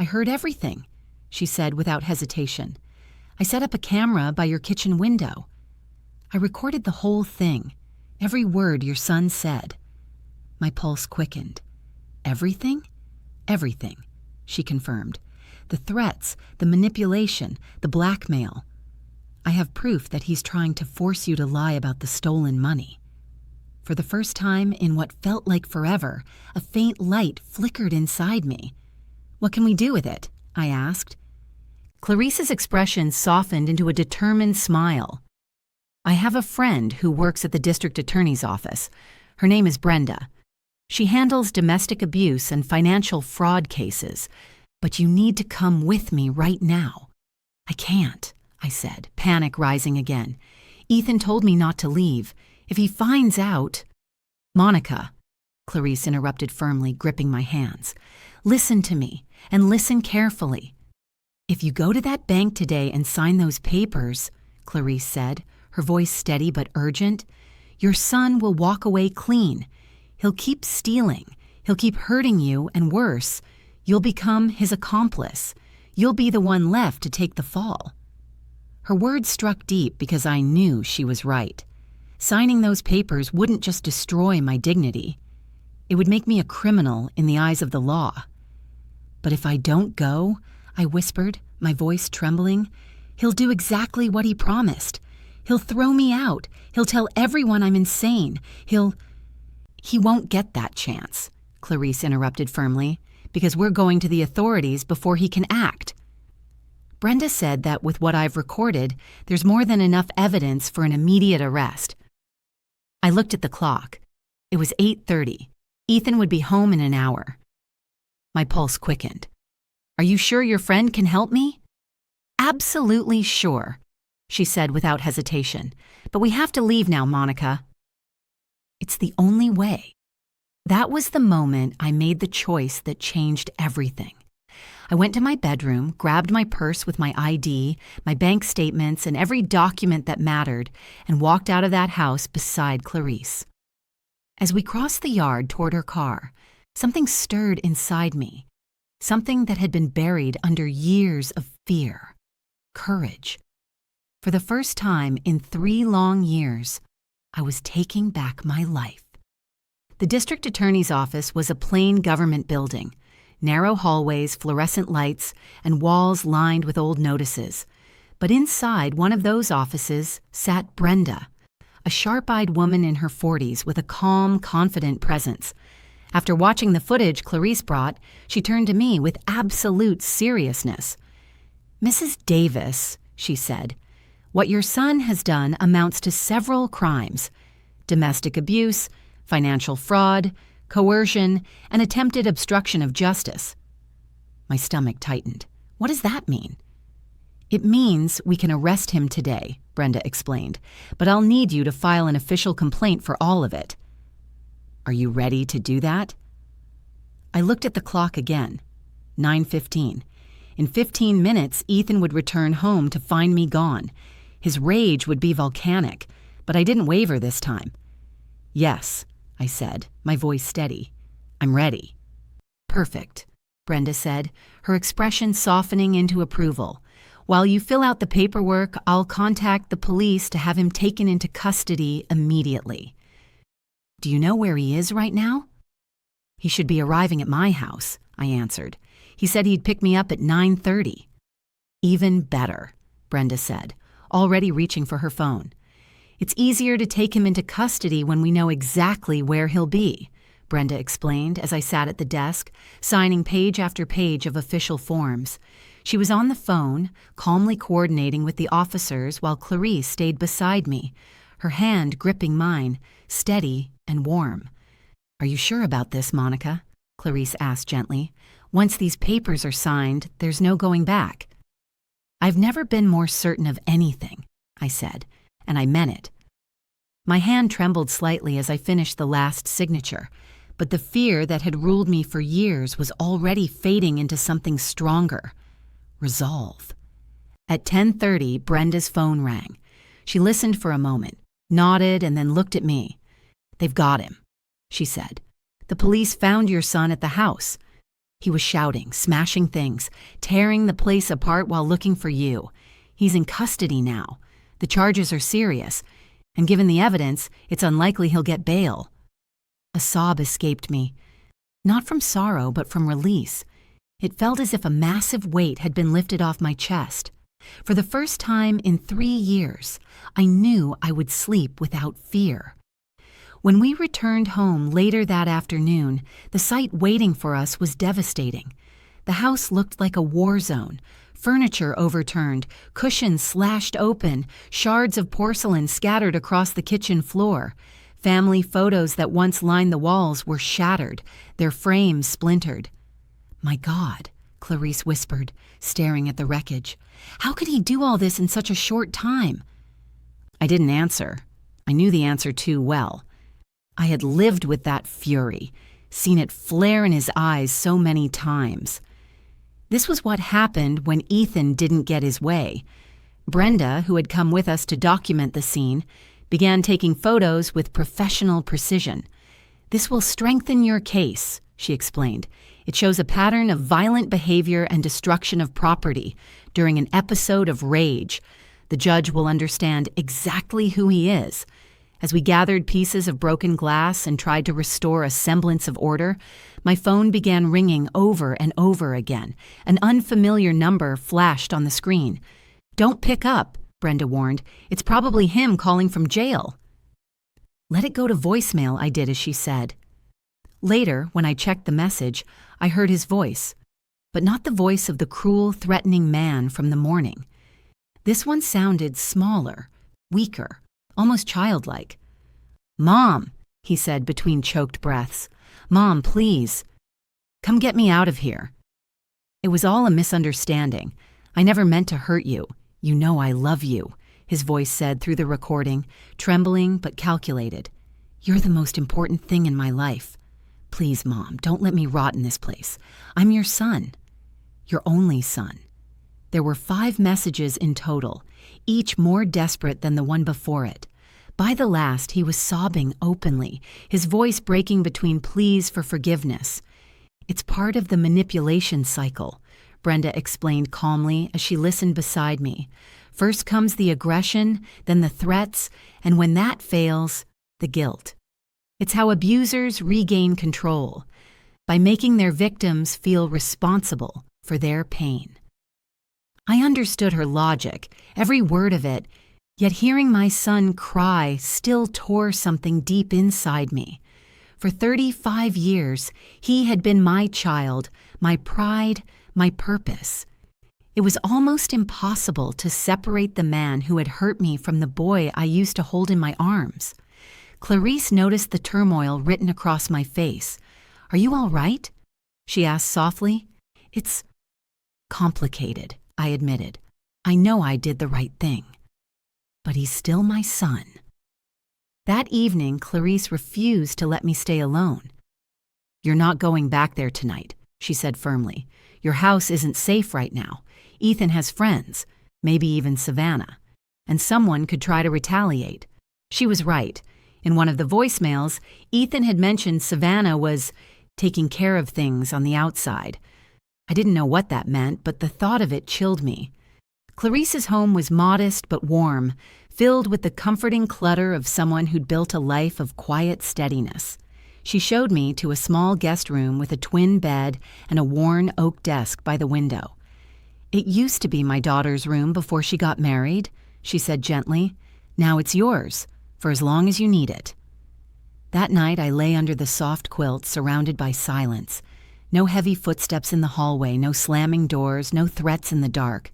"I heard everything," she said without hesitation. "I set up a camera by your kitchen window. I recorded the whole thing, every word your son said." My pulse quickened. "Everything?" "Everything," she confirmed. "The threats, the manipulation, the blackmail. I have proof that he's trying to force you to lie about the stolen money." For the first time in what felt like forever, a faint light flickered inside me. "What can we do with it?" I asked. Clarice's expression softened into a determined smile. "I have a friend who works at the district attorney's office. Her name is Brenda. She handles domestic abuse and financial fraud cases, but you need to come with me right now." "I can't," I said, panic rising again. "Ethan told me not to leave. If he finds out—" "Monica," Clarice interrupted firmly, gripping my hands. "Listen to me, and listen carefully. If you go to that bank today and sign those papers," Clarice said, her voice steady but urgent, "your son will walk away clean. He'll keep stealing. He'll keep hurting you, and worse, you'll become his accomplice. You'll be the one left to take the fall." Her words struck deep because I knew she was right. Signing those papers wouldn't just destroy my dignity. It would make me a criminal in the eyes of the law. "But if I don't go," I whispered, my voice trembling, "he'll do exactly what he promised. He'll throw me out. He'll tell everyone I'm insane. He won't get that chance," Clarice interrupted firmly, "because we're going to the authorities before he can act." Brenda said that with what I've recorded, there's more than enough evidence for an immediate arrest. I looked at the clock. It was 8:30. Ethan would be home in an hour. My pulse quickened. "Are you sure your friend can help me?" "Absolutely sure," she said without hesitation. "But we have to leave now, Monica." It's the only way. That was the moment I made the choice that changed everything. I went to my bedroom, grabbed my purse with my ID, my bank statements, and every document that mattered, and walked out of that house beside Clarice. As we crossed the yard toward her car, something stirred inside me, something that had been buried under years of fear, courage. For the first time in 3 long years, I was taking back my life. The district attorney's office was a plain government building, narrow hallways, fluorescent lights, and walls lined with old notices. But inside one of those offices sat Brenda, a sharp-eyed woman in her 40s with a calm, confident presence. After watching the footage Clarice brought, she turned to me with absolute seriousness. "Mrs. Davis," she said, "what your son has done amounts to several crimes: domestic abuse, financial fraud, coercion, and attempted obstruction of justice." My stomach tightened. "What does that mean?" "It means we can arrest him today," Brenda explained, "but I'll need you to file an official complaint for all of it." "Are you ready to do that?" I looked at the clock again. 9:15. In 15 minutes, Ethan would return home to find me gone. His rage would be volcanic, but I didn't waver this time. "Yes," I said, my voice steady. "I'm ready." "Perfect," Brenda said, her expression softening into approval. "While you fill out the paperwork, I'll contact the police to have him taken into custody immediately." "Do you know where he is right now?" "He should be arriving at my house," I answered. "He said he'd pick me up at 9:30. "Even better," Brenda said, already reaching for her phone. "It's easier to take him into custody when we know exactly where he'll be," Brenda explained as I sat at the desk, signing page after page of official forms. She was on the phone, calmly coordinating with the officers while Clarice stayed beside me, her hand gripping mine, steady and warm. "Are you sure about this, Monica?" Clarice asked gently. "Once these papers are signed, there's no going back." "I've never been more certain of anything," I said, and I meant it. My hand trembled slightly as I finished the last signature, but the fear that had ruled me for years was already fading into something stronger: resolve. At 10:30, Brenda's phone rang. She listened for a moment, nodded, and then looked at me. "They've got him," she said. "The police found your son at the house. He was shouting, smashing things, tearing the place apart while looking for you. He's in custody now. The charges are serious, and given the evidence, it's unlikely he'll get bail." A sob escaped me, not from sorrow but from release. It felt as if a massive weight had been lifted off my chest. For the first time in 3 years, I knew I would sleep without fear. When we returned home later that afternoon, the sight waiting for us was devastating. The house looked like a war zone. Furniture overturned, cushions slashed open, shards of porcelain scattered across the kitchen floor. Family photos that once lined the walls were shattered, their frames splintered. "My God," Clarice whispered, staring at the wreckage. "How could he do all this in such a short time?" I didn't answer. I knew the answer too well. I had lived with that fury, seen it flare in his eyes so many times. This was what happened when Ethan didn't get his way. Brenda, who had come with us to document the scene, began taking photos with professional precision. "This will strengthen your case," she explained. "It shows a pattern of violent behavior and destruction of property during an episode of rage. The judge will understand exactly who he is." As we gathered pieces of broken glass and tried to restore a semblance of order, my phone began ringing over and over again. An unfamiliar number flashed on the screen. "Don't pick up," Brenda warned. "It's probably him calling from jail." "Let it go to voicemail," I did as she said. Later, when I checked the message, I heard his voice, but not the voice of the cruel, threatening man from the morning. This one sounded smaller, weaker, almost childlike. "Mom," he said between choked breaths. "Mom, please. Come get me out of here." "It was all a misunderstanding. I never meant to hurt you. You know I love you," his voice said through the recording, trembling but calculated. "You're the most important thing in my life. Please, Mom, don't let me rot in this place. I'm your son. Your only son." There were 5 messages in total, each more desperate than the one before it. By the last, he was sobbing openly, his voice breaking between pleas for forgiveness. "It's part of the manipulation cycle," Brenda explained calmly as she listened beside me. "First comes the aggression, then the threats, and when that fails, the guilt. It's how abusers regain control, by making their victims feel responsible for their pain." I understood her logic, every word of it, yet hearing my son cry still tore something deep inside me. For 35 years, he had been my child, my pride, my purpose. It was almost impossible to separate the man who had hurt me from the boy I used to hold in my arms. Clarice noticed the turmoil written across my face. "Are you all right?" she asked softly. "It's complicated," I admitted. "I know I did the right thing. But he's still my son." That evening, Clarice refused to let me stay alone. "You're not going back there tonight," she said firmly. "Your house isn't safe right now. Ethan has friends, maybe even Savannah, and someone could try to retaliate." She was right. In one of the voicemails, Ethan had mentioned Savannah was taking care of things on the outside. I didn't know what that meant, but the thought of it chilled me. Clarice's home was modest but warm, filled with the comforting clutter of someone who'd built a life of quiet steadiness. She showed me to a small guest room with a twin bed and a worn oak desk by the window. "It used to be my daughter's room before she got married," she said gently. "Now it's yours, for as long as you need it." That night I lay under the soft quilt, surrounded by silence. No heavy footsteps in the hallway, no slamming doors, no threats in the dark.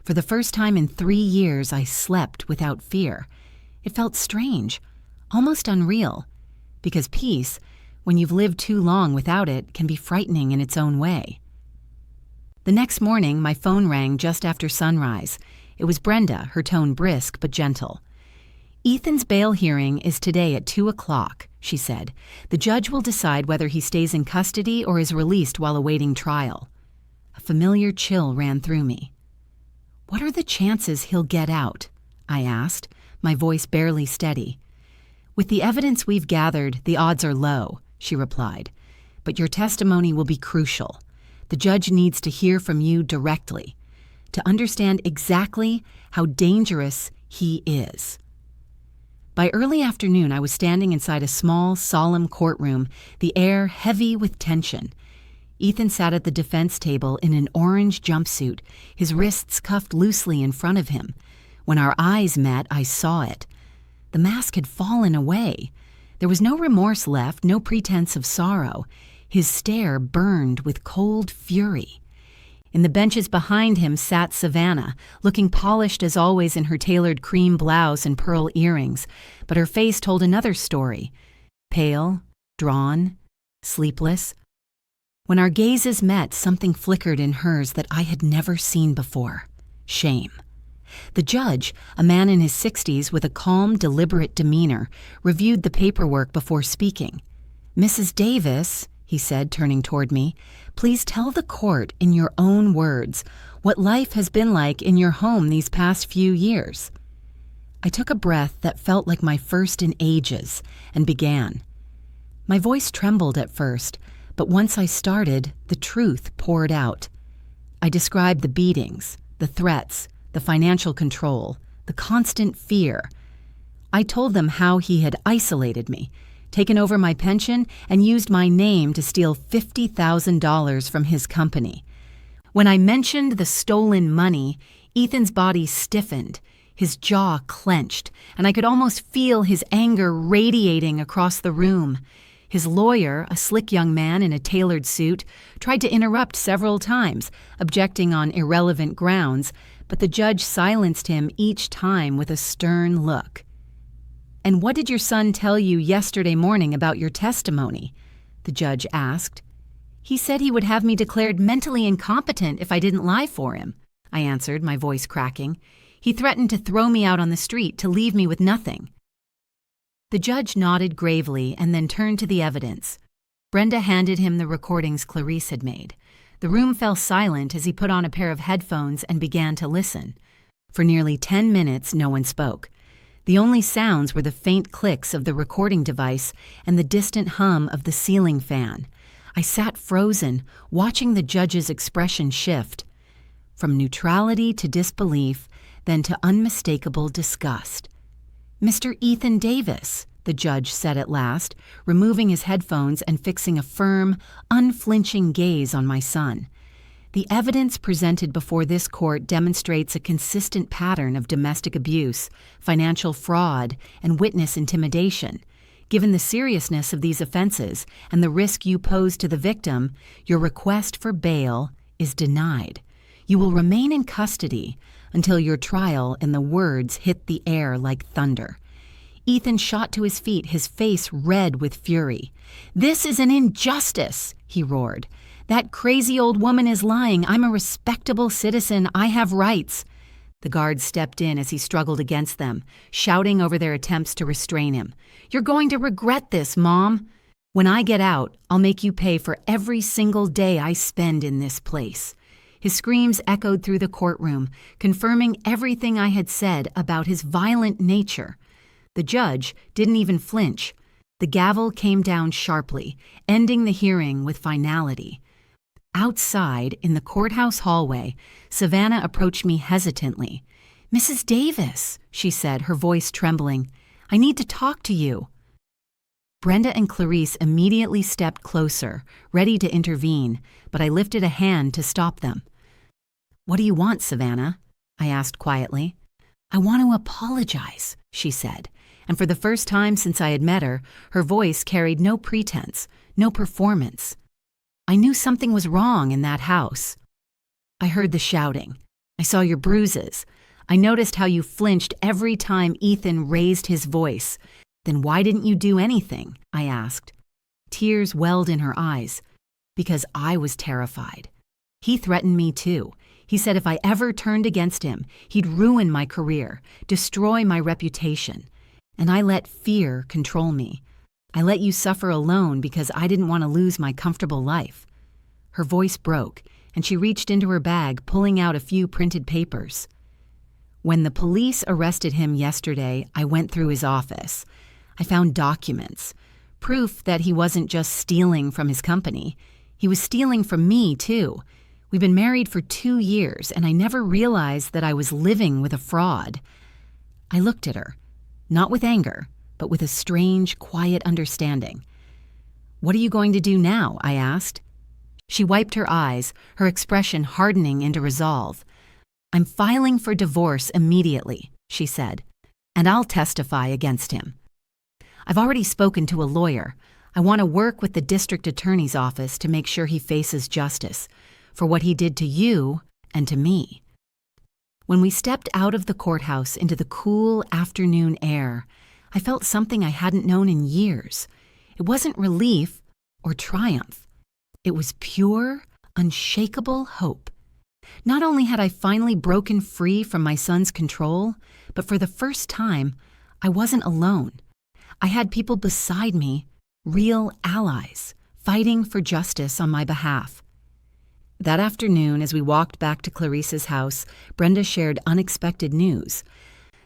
For the first time in 3 years, I slept without fear. It felt strange, almost unreal, because peace, when you've lived too long without it, can be frightening in its own way. The next morning, my phone rang just after sunrise. It was Brenda, her tone brisk but gentle. "Ethan's bail hearing is today at 2 o'clock, she said. "The judge will decide whether he stays in custody or is released while awaiting trial." A familiar chill ran through me. "What are the chances he'll get out?" I asked, my voice barely steady. "With the evidence we've gathered, the odds are low," she replied. "But your testimony will be crucial. The judge needs to hear from you directly, to understand exactly how dangerous he is." By early afternoon, I was standing inside a small, solemn courtroom, the air heavy with tension. Ethan sat at the defense table in an orange jumpsuit, his wrists cuffed loosely in front of him. When our eyes met, I saw it. The mask had fallen away. There was no remorse left, no pretense of sorrow. His stare burned with cold fury. In the benches behind him sat Savannah, looking polished as always in her tailored cream blouse and pearl earrings, but her face told another story. Pale, drawn, sleepless. When our gazes met, something flickered in hers that I had never seen before. Shame. The judge, a man in his 60s with a calm, deliberate demeanor, reviewed the paperwork before speaking. "Mrs. Davis," he said, turning toward me, "please tell the court in your own words what life has been like in your home these past few years." I took a breath that felt like my first in ages and began. My voice trembled at first, but once I started, the truth poured out. I described the beatings, the threats, the financial control, the constant fear. I told them how he had isolated me, taken over my pension, and used my name to steal $50,000 from his company. When I mentioned the stolen money, Ethan's body stiffened, his jaw clenched, and I could almost feel his anger radiating across the room. His lawyer, a slick young man in a tailored suit, tried to interrupt several times, objecting on irrelevant grounds, but the judge silenced him each time with a stern look. "And what did your son tell you yesterday morning about your testimony?" the judge asked. "He said he would have me declared mentally incompetent if I didn't lie for him," I answered, my voice cracking. "He threatened to throw me out on the street to leave me with nothing." The judge nodded gravely and then turned to the evidence. Brenda handed him the recordings Clarice had made. The room fell silent as he put on a pair of headphones and began to listen. For nearly 10 minutes, no one spoke. The only sounds were the faint clicks of the recording device and the distant hum of the ceiling fan. I sat frozen, watching the judge's expression shift. From neutrality to disbelief, then to unmistakable disgust. "Mr. Ethan Davis," the judge said at last, removing his headphones and fixing a firm, unflinching gaze on my son. "The evidence presented before this court demonstrates a consistent pattern of domestic abuse, financial fraud, and witness intimidation. Given the seriousness of these offenses and the risk you pose to the victim, your request for bail is denied. You will remain in custody until your trial," and the words hit the air like thunder. Ethan shot to his feet, his face red with fury. "This is an injustice," he roared. "That crazy old woman is lying. I'm a respectable citizen. I have rights." The guards stepped in as he struggled against them, shouting over their attempts to restrain him. "You're going to regret this, Mom. When I get out, I'll make you pay for every single day I spend in this place." His screams echoed through the courtroom, confirming everything I had said about his violent nature. The judge didn't even flinch. The gavel came down sharply, ending the hearing with finality. Outside, in the courthouse hallway, Savannah approached me hesitantly. "Mrs. Davis," she said, her voice trembling, "I need to talk to you." Brenda and Clarice immediately stepped closer, ready to intervene, but I lifted a hand to stop them. "What do you want, Savannah?" I asked quietly. "I want to apologize," she said, and for the first time since I had met her, her voice carried no pretense, no performance. "I knew something was wrong in that house. I heard the shouting. I saw your bruises. I noticed how you flinched every time Ethan raised his voice. Then why didn't you do anything?" I asked. Tears welled in her eyes. "Because I was terrified. He threatened me too. He said if I ever turned against him, he'd ruin my career, destroy my reputation. And I let fear control me. I let you suffer alone because I didn't want to lose my comfortable life." Her voice broke, and she reached into her bag, pulling out a few printed papers. "When the police arrested him yesterday, I went through his office. I found documents, proof that he wasn't just stealing from his company. He was stealing from me, too. We've been married for 2 years, and I never realized that I was living with a fraud." I looked at her, not with anger, but with a strange, quiet understanding. "What are you going to do now?" I asked. She wiped her eyes, her expression hardening into resolve. "I'm filing for divorce immediately," she said, "and I'll testify against him. I've already spoken to a lawyer. I want to work with the district attorney's office to make sure he faces justice. for what he did to you and to me. When we stepped out of the courthouse into the cool afternoon air, I felt something I hadn't known in years. It wasn't relief or triumph. It was pure, unshakable hope. Not only had I finally broken free from my son's control, but for the first time, I wasn't alone. I had people beside me, real allies, fighting for justice on my behalf. That afternoon, as we walked back to Clarice's house, Brenda shared unexpected news.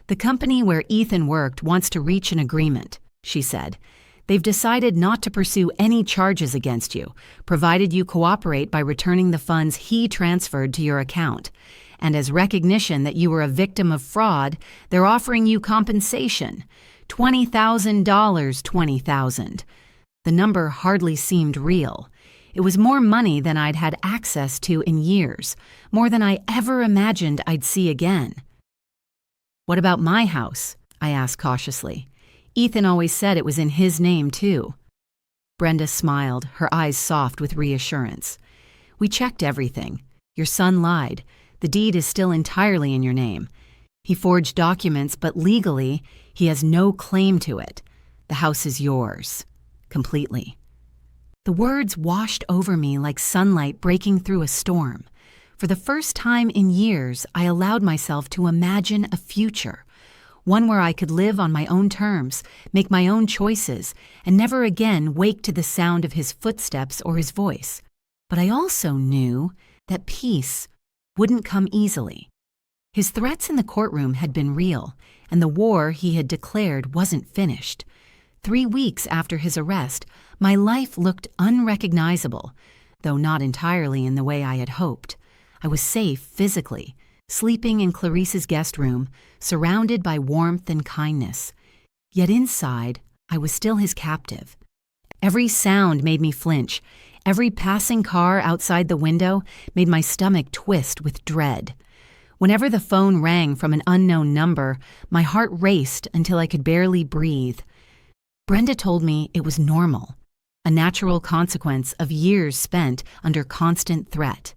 The company where Ethan worked wants to reach an agreement, she said. They've decided not to pursue any charges against you, provided you cooperate by returning the funds he transferred to your account. And as recognition that you were a victim of fraud, they're offering you compensation. $20,000, $20,000. The number hardly seemed real. It was more money than I'd had access to in years, more than I ever imagined I'd see again. What about my house? I asked cautiously. Ethan always said it was in his name, too. Brenda smiled, her eyes soft with reassurance. We checked everything. Your son lied. The deed is still entirely in your name. He forged documents, but legally, he has no claim to it. The house is yours. Completely. The words washed over me like sunlight breaking through a storm. For the first time in years, I allowed myself to imagine a future. One where I could live on my own terms, make my own choices, and never again wake to the sound of his footsteps or his voice. But I also knew that peace wouldn't come easily. His threats in the courtroom had been real, and the war he had declared wasn't finished. 3 weeks after his arrest, my life looked unrecognizable, though not entirely in the way I had hoped. I was safe physically, sleeping in Clarice's guest room, surrounded by warmth and kindness. Yet inside, I was still his captive. Every sound made me flinch. Every passing car outside the window made my stomach twist with dread. Whenever the phone rang from an unknown number, my heart raced until I could barely breathe. Brenda told me it was normal, a natural consequence of years spent under constant threat.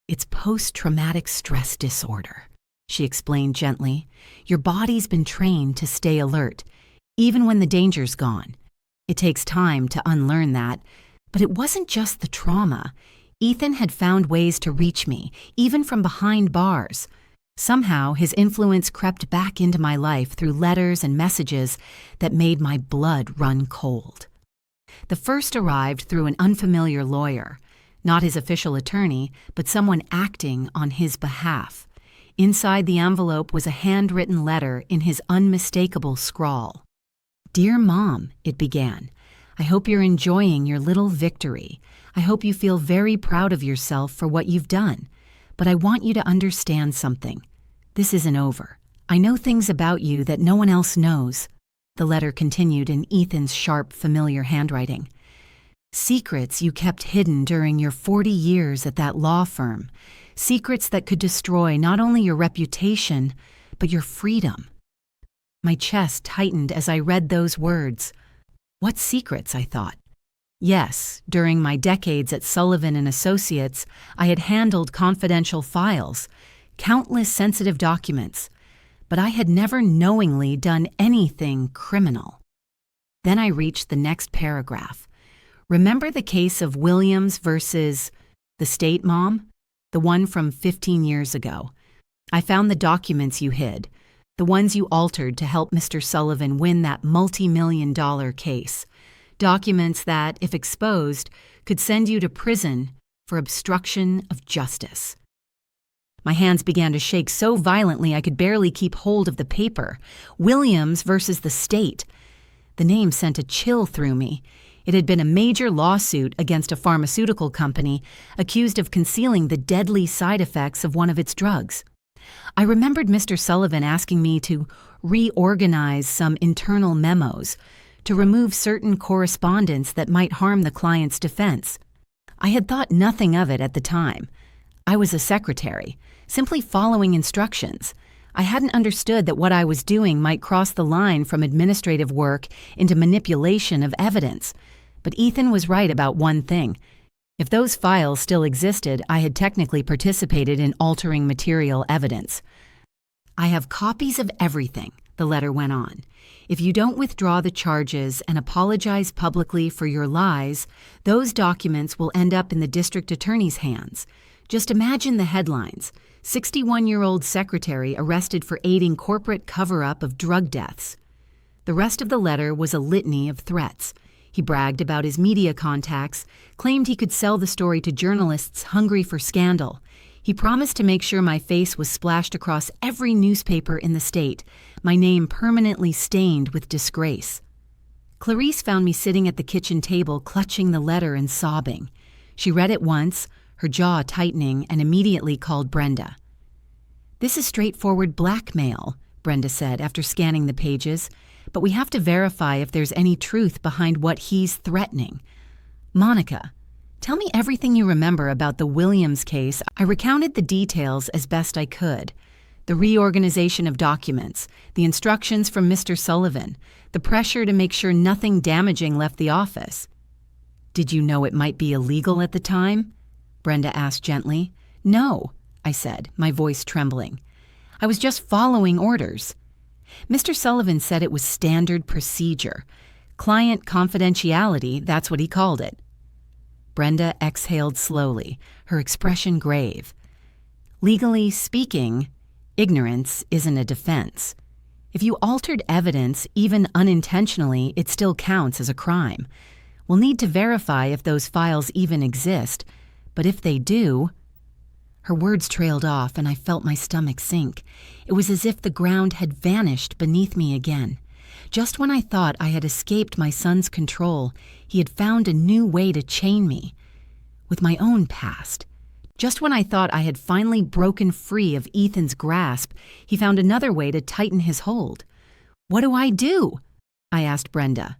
It's post-traumatic stress disorder, she explained gently. Your body's been trained to stay alert, even when the danger's gone. It takes time to unlearn that, but it wasn't just the trauma. Ethan had found ways to reach me, even from behind bars. Somehow, his influence crept back into my life through letters and messages that made my blood run cold. The first arrived through an unfamiliar lawyer. Not his official attorney, but someone acting on his behalf. Inside the envelope was a handwritten letter in his unmistakable scrawl. Dear Mom, it began. I hope you're enjoying your little victory. I hope you feel very proud of yourself for what you've done. But I want you to understand something. This isn't over. I know things about you that no one else knows. The letter continued in Ethan's sharp, familiar handwriting. Secrets you kept hidden during your 40 years at that law firm. Secrets that could destroy not only your reputation, but your freedom. My chest tightened as I read those words. What secrets, I thought. Yes, during my decades at Sullivan and Associates, I had handled confidential files, countless sensitive documents, but I had never knowingly done anything criminal. Then I reached the next paragraph. Remember the case of Williams versus the state, Mom? The one from 15 years ago. I found the documents you hid, the ones you altered to help Mr. Sullivan win that multi-million-dollar case. Documents that, if exposed, could send you to prison for obstruction of justice. My hands began to shake so violently I could barely keep hold of the paper. Williams versus the state. The name sent a chill through me. It had been a major lawsuit against a pharmaceutical company accused of concealing the deadly side effects of one of its drugs. I remembered Mr. Sullivan asking me to reorganize some internal memos, to remove certain correspondence that might harm the client's defense. I had thought nothing of it at the time. I was a secretary, simply following instructions. I hadn't understood that what I was doing might cross the line from administrative work into manipulation of evidence. But Ethan was right about one thing. If those files still existed, I had technically participated in altering material evidence. I have copies of everything, the letter went on. If you don't withdraw the charges and apologize publicly for your lies, those documents will end up in the district attorney's hands. Just imagine the headlines. 61-year-old secretary arrested for aiding corporate cover-up of drug deaths. The rest of the letter was a litany of threats. He bragged about his media contacts, claimed he could sell the story to journalists hungry for scandal. He promised to make sure my face was splashed across every newspaper in the state, my name permanently stained with disgrace. Clarice found me sitting at the kitchen table clutching the letter and sobbing. She read it once, her jaw tightening, and immediately called Brenda. "This is straightforward blackmail," Brenda said after scanning the pages, "but we have to verify if there's any truth behind what he's threatening. Monica, tell me everything you remember about the Williams case." I recounted the details as best I could. The reorganization of documents, the instructions from Mr. Sullivan, the pressure to make sure nothing damaging left the office. "Did you know it might be illegal at the time?" Brenda asked gently. "No," I said, my voice trembling. "I was just following orders. Mr. Sullivan said it was standard procedure. Client confidentiality, that's what he called it." Brenda exhaled slowly, her expression grave. "Legally speaking, ignorance isn't a defense. If you altered evidence, even unintentionally, it still counts as a crime. We'll need to verify if those files even exist, but if they do—" Her words trailed off and I felt my stomach sink. It was as if the ground had vanished beneath me again. Just when I thought I had escaped my son's control, he had found a new way to chain me. With my own past. Just when I thought I had finally broken free of Ethan's grasp, he found another way to tighten his hold. "What do I do?" I asked Brenda,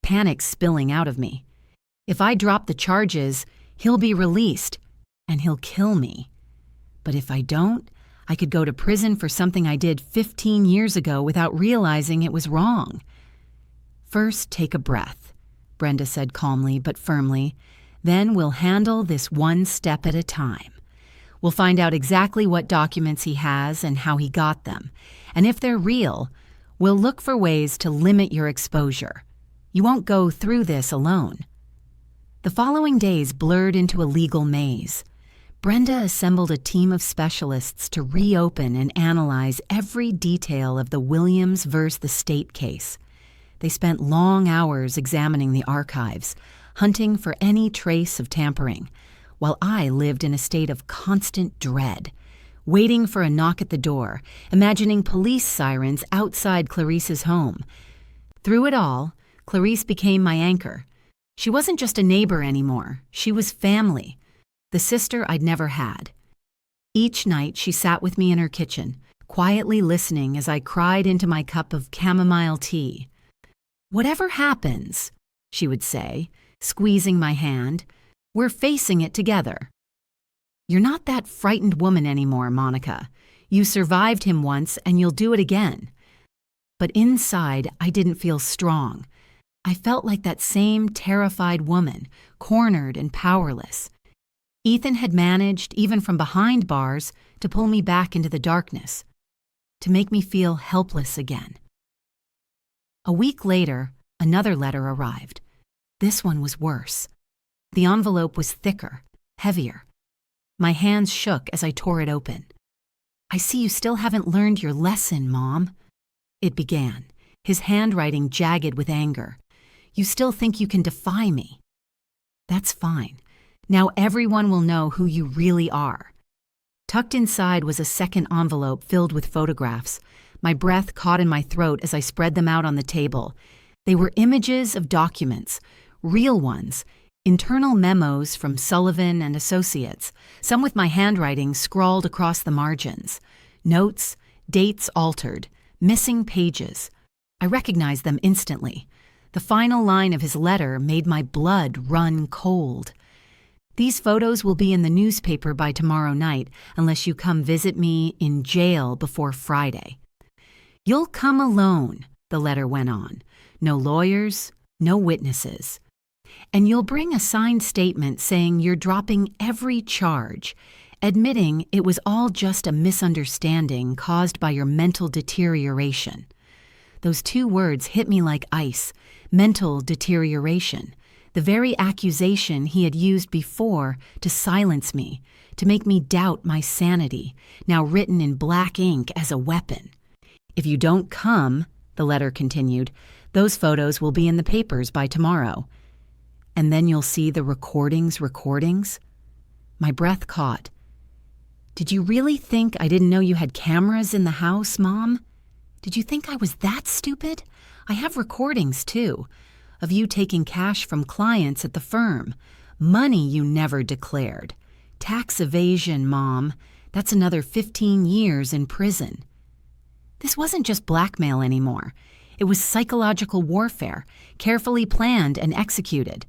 panic spilling out of me. "If I drop the charges, he'll be released, and he'll kill me. But if I don't, I could go to prison for something I did 15 years ago without realizing it was wrong." "First, take a breath," Brenda said calmly but firmly. "Then we'll handle this one step at a time. We'll find out exactly what documents he has and how he got them. And if they're real, we'll look for ways to limit your exposure. You won't go through this alone." The following days blurred into a legal maze. Brenda assembled a team of specialists to reopen and analyze every detail of the Williams versus the state case. They spent long hours examining the archives, hunting for any trace of tampering, while I lived in a state of constant dread, waiting for a knock at the door, imagining police sirens outside Clarice's home. Through it all, Clarice became my anchor. She wasn't just a neighbor anymore. She was family. The sister I'd never had. Each night she sat with me in her kitchen, quietly listening as I cried into my cup of chamomile tea. "Whatever happens," she would say, squeezing my hand, "we're facing it together. You're not that frightened woman anymore, Monica. You survived him once and you'll do it again." But inside, I didn't feel strong. I felt like that same terrified woman, cornered and powerless. Ethan had managed, even from behind bars, to pull me back into the darkness, to make me feel helpless again. A week later, another letter arrived. This one was worse. The envelope was thicker, heavier. My hands shook as I tore it open. "I see you still haven't learned your lesson, Mom," it began, his handwriting jagged with anger. "You still think you can defy me. That's fine. Now everyone will know who you really are." Tucked inside was a second envelope filled with photographs. My breath caught in my throat as I spread them out on the table. They were images of documents, real ones, internal memos from Sullivan and Associates, some with my handwriting scrawled across the margins. Notes, dates altered, missing pages. I recognized them instantly. The final line of his letter made my blood run cold. "These photos will be in the newspaper by tomorrow night unless you come visit me in jail before Friday." "You'll come alone," the letter went on. "No lawyers, no witnesses. And you'll bring a signed statement saying you're dropping every charge, admitting it was all just a misunderstanding caused by your mental deterioration. Those two words hit me like ice: mental deterioration. The very accusation he had used before to silence me, to make me doubt my sanity, now written in black ink as a weapon. "If you don't come," the letter continued, "those photos will be in the papers by tomorrow. And then you'll see the recordings. My breath caught. "Did you really think I didn't know you had cameras in the house, Mom? Did you think I was that stupid? I have recordings, too, of you taking cash from clients at the firm. Money you never declared. Tax evasion, Mom. That's another 15 years in prison." This wasn't just blackmail anymore. It was psychological warfare, carefully planned and executed.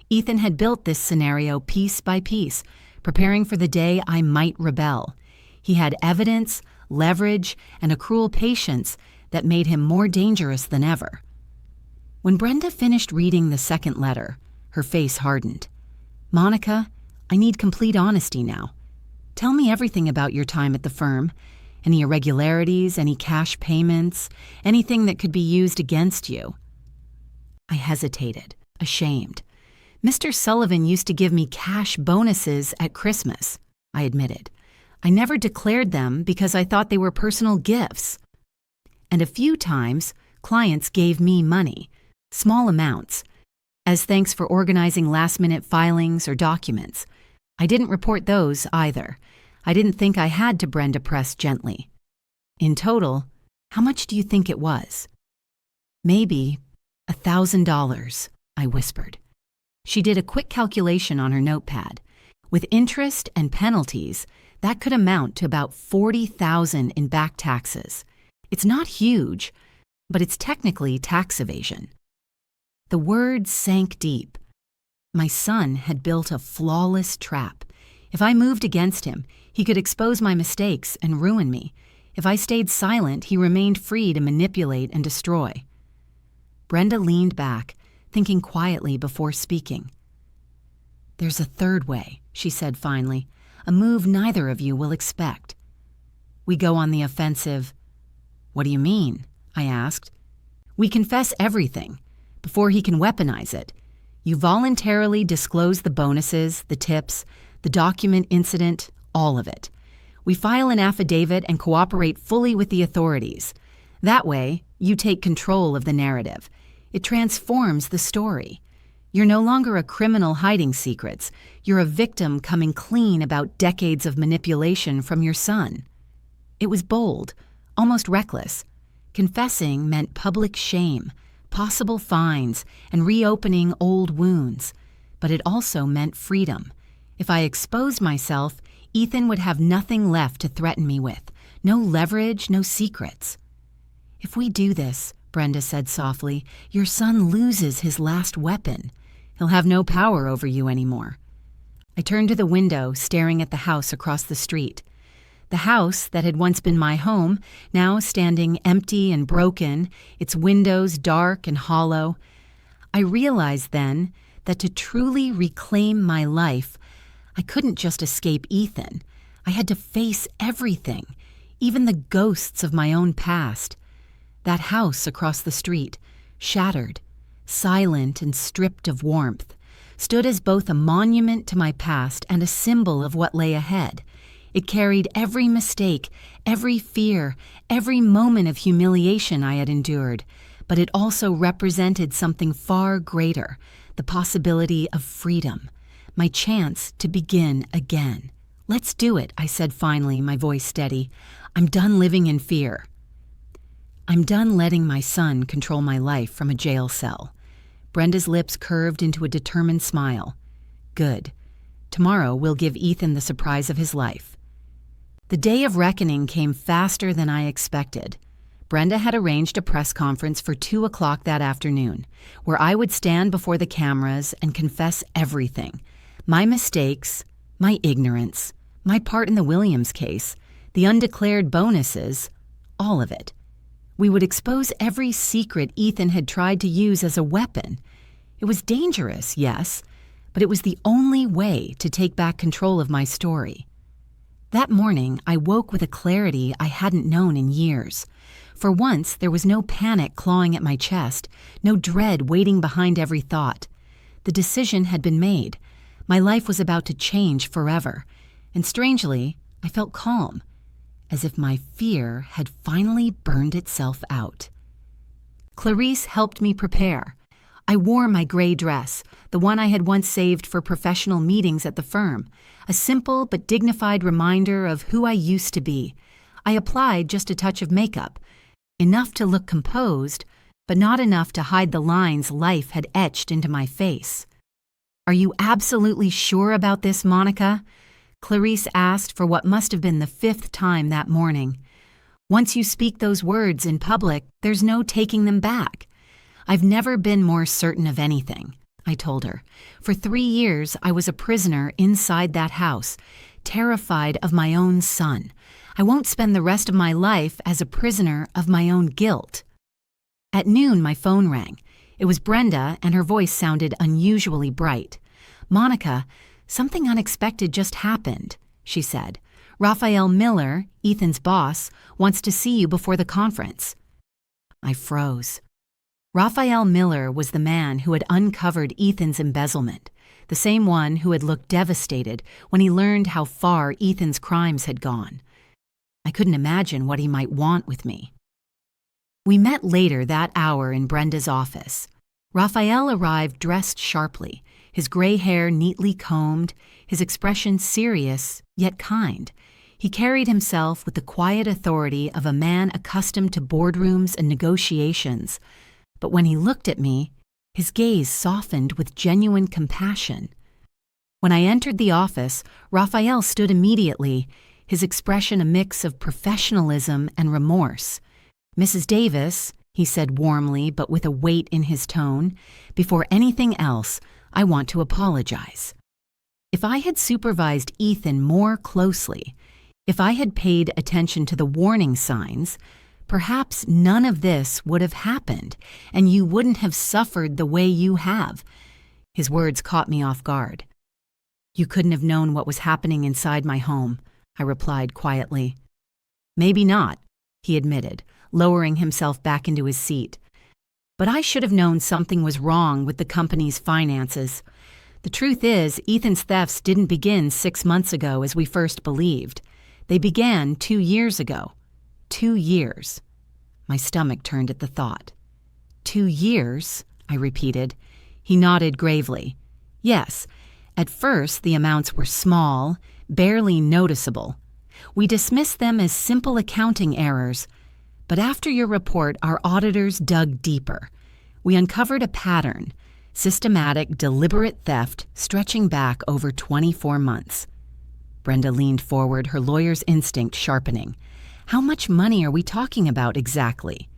Ethan had built this scenario piece by piece, preparing for the day I might rebel. He had evidence, leverage, and a cruel patience that made him more dangerous than ever. When Brenda finished reading the second letter, her face hardened. "Monica, I need complete honesty now. Tell me everything about your time at the firm. Any irregularities, any cash payments, anything that could be used against you." I hesitated, ashamed. "Mr. Sullivan used to give me cash bonuses at Christmas," I admitted. "I never declared them because I thought they were personal gifts. And a few times, clients gave me money, small amounts, as thanks for organizing last-minute filings or documents. I didn't report those either. I didn't think I had to," Brenda pressed gently. "In total, how much do you think it was?" "Maybe $1,000, I whispered. She did a quick calculation on her notepad. With interest and penalties, that could amount to about $40,000 in back taxes. It's not huge, but it's technically tax evasion. The words sank deep. My son had built a flawless trap. If I moved against him, he could expose my mistakes and ruin me. If I stayed silent, he remained free to manipulate and destroy. Brenda leaned back, thinking quietly before speaking. "There's a third way," she said finally, "a move neither of you will expect. We go on the offensive." "What do you mean?" I asked. "We confess everything, before he can weaponize it. You voluntarily disclose the bonuses, the tips, the document incident, all of it. We file an affidavit and cooperate fully with the authorities. That way, you take control of the narrative. It transforms the story. You're no longer a criminal hiding secrets. You're a victim coming clean about decades of manipulation from your son." It was bold, almost reckless. Confessing meant public shame, possible fines, and reopening old wounds. But it also meant freedom. If I exposed myself, Ethan would have nothing left to threaten me with. No leverage, no secrets. "If we do this," Brenda said softly, "your son loses his last weapon. He'll have no power over you anymore." I turned to the window, staring at the house across the street. The house that had once been my home, now standing empty and broken, its windows dark and hollow. I realized then that to truly reclaim my life, I couldn't just escape Ethan. I had to face everything, even the ghosts of my own past. That house across the street, shattered, silent and stripped of warmth, stood as both a monument to my past and a symbol of what lay ahead. It carried every mistake, every fear, every moment of humiliation I had endured, but it also represented something far greater, the possibility of freedom, my chance to begin again. "Let's do it," I said finally, my voice steady. "I'm done living in fear. I'm done letting my son control my life from a jail cell." Brenda's lips curved into a determined smile. "Good. Tomorrow we'll give Ethan the surprise of his life." The day of reckoning came faster than I expected. Brenda had arranged a press conference for 2 o'clock that afternoon, where I would stand before the cameras and confess everything. My mistakes, my ignorance, my part in the Williams case, the undeclared bonuses, all of it. We would expose every secret Ethan had tried to use as a weapon. It was dangerous, yes, but it was the only way to take back control of my story. That morning, I woke with a clarity I hadn't known in years. For once, there was no panic clawing at my chest, no dread waiting behind every thought. The decision had been made. My life was about to change forever, and strangely, I felt calm, as if my fear had finally burned itself out. Clarice helped me prepare. I wore my gray dress, the one I had once saved for professional meetings at the firm, a simple but dignified reminder of who I used to be. I applied just a touch of makeup, enough to look composed, but not enough to hide the lines life had etched into my face. "Are you absolutely sure about this, Monica?" Clarice asked for what must have been the 5th time that morning. "Once you speak those words in public, there's no taking them back." "I've never been more certain of anything," I told her. "For 3 years, I was a prisoner inside that house, terrified of my own son. I won't spend the rest of my life as a prisoner of my own guilt." At noon, my phone rang. It was Brenda, and her voice sounded unusually bright. "Monica, something unexpected just happened," she said. "Raphael Miller, Ethan's boss, wants to see you before the conference." I froze. Raphael Miller was the man who had uncovered Ethan's embezzlement, the same one who had looked devastated when he learned how far Ethan's crimes had gone. I couldn't imagine what he might want with me. We met later that hour in Brenda's office. Raphael arrived dressed sharply, his gray hair neatly combed, his expression serious yet kind. He carried himself with the quiet authority of a man accustomed to boardrooms and negotiations. But when he looked at me, his gaze softened with genuine compassion. When I entered the office, Raphael stood immediately, his expression a mix of professionalism and remorse. "Mrs. Davis," he said warmly but with a weight in his tone, "before anything else, I want to apologize. If I had supervised Ethan more closely, if I had paid attention to the warning signs, perhaps none of this would have happened, and you wouldn't have suffered the way you have." His words caught me off guard. "You couldn't have known what was happening inside my home," I replied quietly. "Maybe not," he admitted, lowering himself back into his seat. "But I should have known something was wrong with the company's finances. The truth is, Ethan's thefts didn't begin 6 months ago as we first believed. They began 2 years ago. 2 years. My stomach turned at the thought. 2 years, I repeated. He nodded gravely. Yes, at first the amounts were small, barely noticeable. We dismissed them as simple accounting errors. But after your report, our auditors dug deeper. We uncovered a pattern, systematic, deliberate theft stretching back over 24 months. Brenda leaned forward, her lawyer's instinct sharpening. "How much money are we talking about exactly?"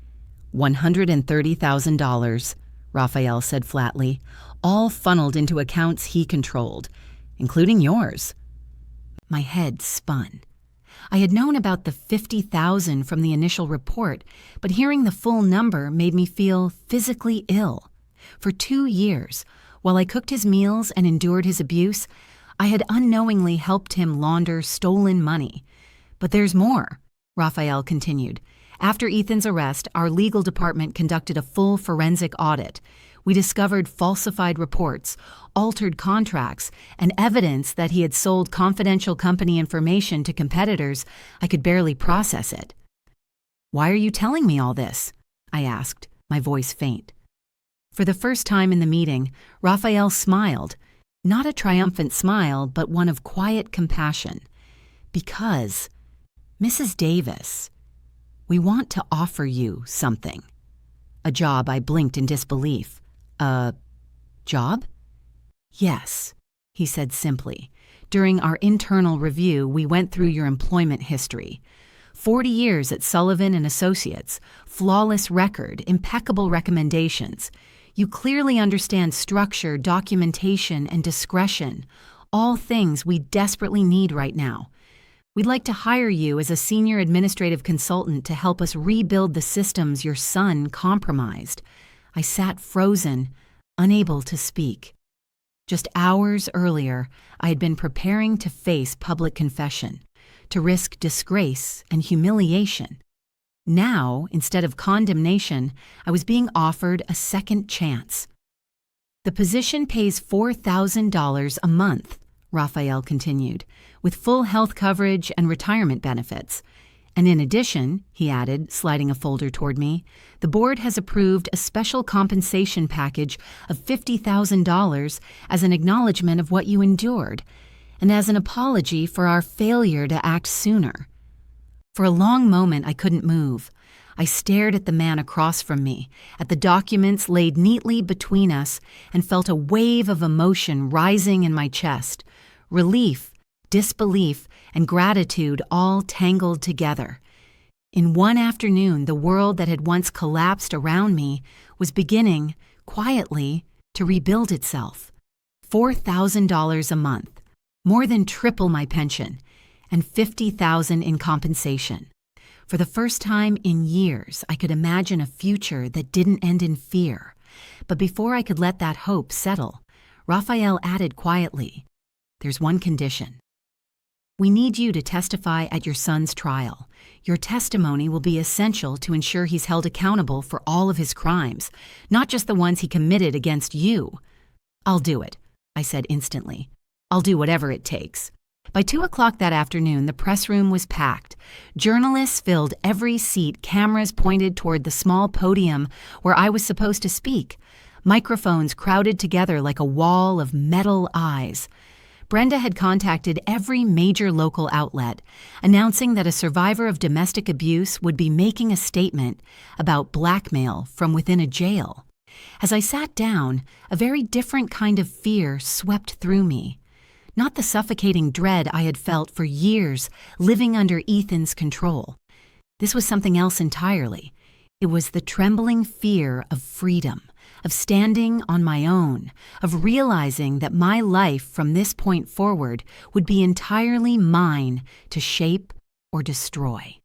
$130,000, Raphael said flatly, all funneled into accounts he controlled, including yours. My head spun. I had known about the $50,000 from the initial report, but hearing the full number made me feel physically ill. For 2 years, while I cooked his meals and endured his abuse, I had unknowingly helped him launder stolen money. "But there's more," Raphael continued. "After Ethan's arrest, our legal department conducted a full forensic audit. We discovered falsified reports, altered contracts, and evidence that he had sold confidential company information to competitors. I could barely process it." "Why are you telling me all this?" I asked, my voice faint. For the first time in the meeting, Raphael smiled, not a triumphant smile, but one of quiet compassion. "Because, Mrs. Davis, we want to offer you something." "A job," I blinked in disbelief. "A job?" "Yes," he said simply. "During our internal review, we went through your employment history. 40 years at Sullivan and Associates, flawless record, impeccable recommendations. You clearly understand structure, documentation, and discretion, all things we desperately need right now. We'd like to hire you as a senior administrative consultant to help us rebuild the systems your son compromised." I sat frozen, unable to speak. Just hours earlier, I had been preparing to face public confession, to risk disgrace and humiliation. Now, instead of condemnation, I was being offered a second chance. The position pays $4,000 a month, Raphael continued, with full health coverage and retirement benefits. And in addition, he added, sliding a folder toward me, the board has approved a special compensation package of $50,000 as an acknowledgement of what you endured, and as an apology for our failure to act sooner. For a long moment, I couldn't move. I stared at the man across from me, at the documents laid neatly between us, and felt a wave of emotion rising in my chest. Relief, disbelief, and gratitude all tangled together. In one afternoon, the world that had once collapsed around me was beginning, quietly, to rebuild itself. $4,000 a month, more than triple my pension, and $50,000 in compensation. For the first time in years, I could imagine a future that didn't end in fear. But before I could let that hope settle, Raphael added quietly, "There's one condition. We need you to testify at your son's trial. Your testimony will be essential to ensure he's held accountable for all of his crimes, not just the ones he committed against you." "I'll do it," I said instantly. "I'll do whatever it takes." By 2 o'clock that afternoon, the press room was packed. Journalists filled every seat, cameras pointed toward the small podium where I was supposed to speak. Microphones crowded together like a wall of metal eyes. Brenda had contacted every major local outlet, announcing that a survivor of domestic abuse would be making a statement about blackmail from within a jail. As I sat down, a very different kind of fear swept through me. Not the suffocating dread I had felt for years living under Ethan's control. This was something else entirely. It was the trembling fear of freedom, of standing on my own, of realizing that my life from this point forward would be entirely mine to shape or destroy.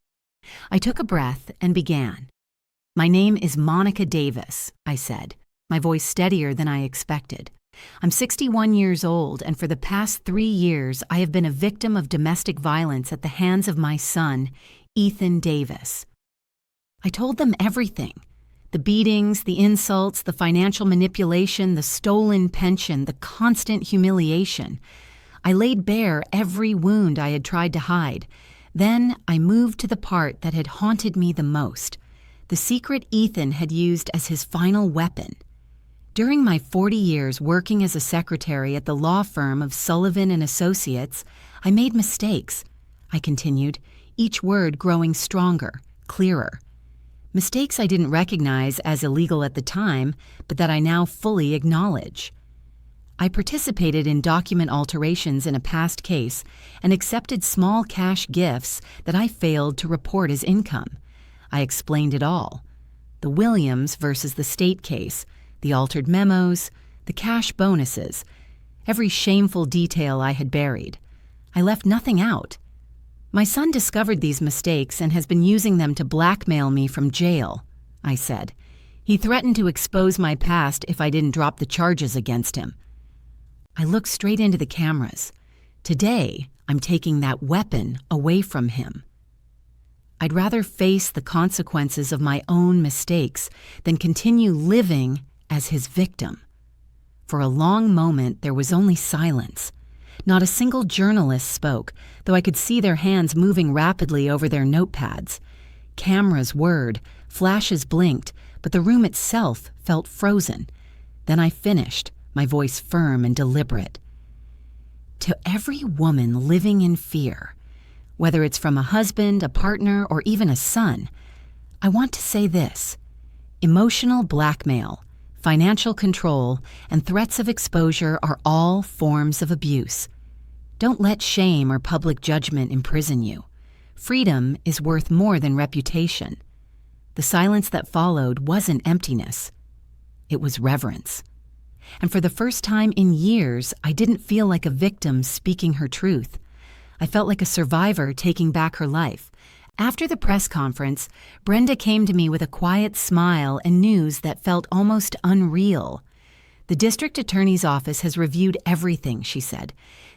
I took a breath and began. "My name is Monica Davis," I said, my voice steadier than I expected. "I'm 61 years old, and for the past 3 years, I have been a victim of domestic violence at the hands of my son, Ethan Davis." I told them everything. The beatings, the insults, the financial manipulation, the stolen pension, the constant humiliation. I laid bare every wound I had tried to hide. Then I moved to the part that had haunted me the most, the secret Ethan had used as his final weapon. During my 40 years working as a secretary at the law firm of Sullivan and Associates, I made mistakes, I continued, each word growing stronger, clearer. Mistakes I didn't recognize as illegal at the time, but that I now fully acknowledge. I participated in document alterations in a past case and accepted small cash gifts that I failed to report as income. I explained it all. The Williams versus the state case, the altered memos, the cash bonuses, every shameful detail I had buried. I left nothing out. "My son discovered these mistakes and has been using them to blackmail me from jail," I said. "He threatened to expose my past if I didn't drop the charges against him." I looked straight into the cameras. Today, I'm taking that weapon away from him. I'd rather face the consequences of my own mistakes than continue living as his victim. For a long moment, there was only silence. Not a single journalist spoke, though I could see their hands moving rapidly over their notepads. Cameras whirred, flashes blinked, but the room itself felt frozen. Then I finished, my voice firm and deliberate. To every woman living in fear, whether it's from a husband, a partner, or even a son, I want to say this: emotional blackmail, financial control, and threats of exposure are all forms of abuse. Don't let shame or public judgment imprison you. Freedom is worth more than reputation. The silence that followed wasn't emptiness. It was reverence. And for the first time in years, I didn't feel like a victim speaking her truth. I felt like a survivor taking back her life. After the press conference, Brenda came to me with a quiet smile and news that felt almost unreal. The district attorney's office has reviewed everything, she said.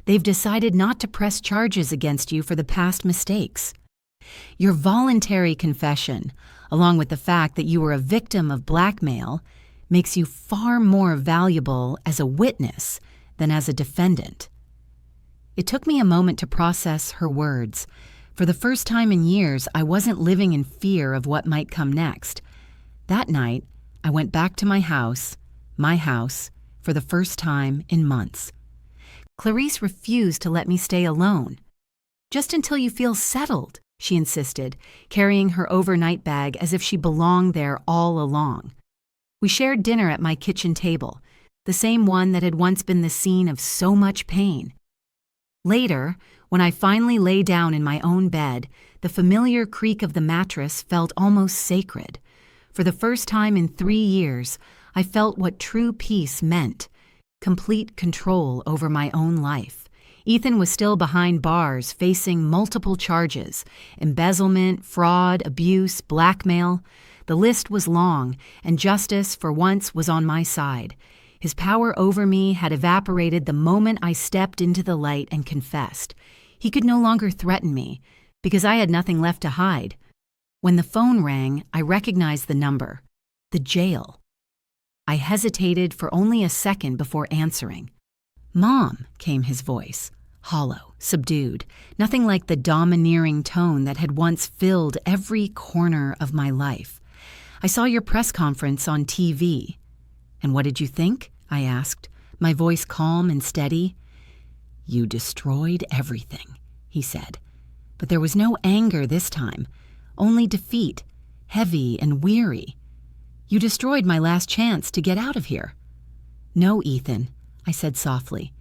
They've decided not to press charges against you for the past mistakes. Your voluntary confession, along with the fact that you were a victim of blackmail, makes you far more valuable as a witness than as a defendant. It took me a moment to process her words. For the first time in years, I wasn't living in fear of what might come next. That night, I went back to my house, for the first time in months. Clarice refused to let me stay alone. Just until you feel settled, she insisted, carrying her overnight bag as if she belonged there all along. We shared dinner at my kitchen table, the same one that had once been the scene of so much pain. Later, when I finally lay down in my own bed, the familiar creak of the mattress felt almost sacred. For the first time in 3 years, I felt what true peace meant, complete control over my own life. Ethan was still behind bars, facing multiple charges: embezzlement, fraud, abuse, blackmail. The list was long, and justice, for once, was on my side. His power over me had evaporated the moment I stepped into the light and confessed. He could no longer threaten me, because I had nothing left to hide. When the phone rang, I recognized the number: the jail. I hesitated for only a second before answering. "Mom," came his voice, hollow, subdued, nothing like the domineering tone that had once filled every corner of my life. "I saw your press conference on TV." "And what did you think?" I asked, my voice calm and steady. "You destroyed everything," he said. But there was no anger this time, only defeat, heavy and weary. "You destroyed my last chance to get out of here." "No, Ethan," I said softly.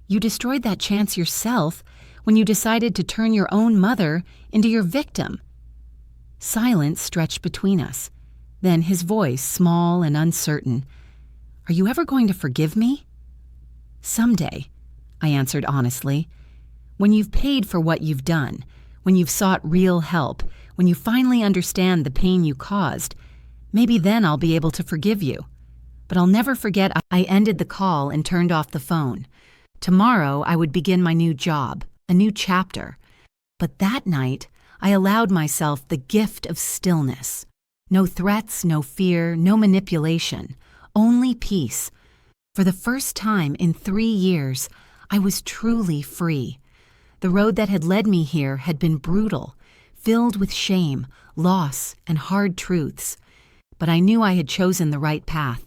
"You destroyed that chance yourself when you decided to turn your own mother into your victim." Silence stretched between us. Then his voice, small and uncertain: "Are you ever going to forgive me?" "Someday," I answered honestly. "When you've paid for what you've done, when you've sought real help, when you finally understand the pain you caused, maybe then I'll be able to forgive you." But I'll never forget I ended the call and turned off the phone. Tomorrow I would begin my new job, a new chapter. But that night, I allowed myself the gift of stillness. No threats, no fear, no manipulation, only peace. For the first time in 3 years, I was truly free. The road that had led me here had been brutal, filled with shame, loss, and hard truths. But I knew I had chosen the right path.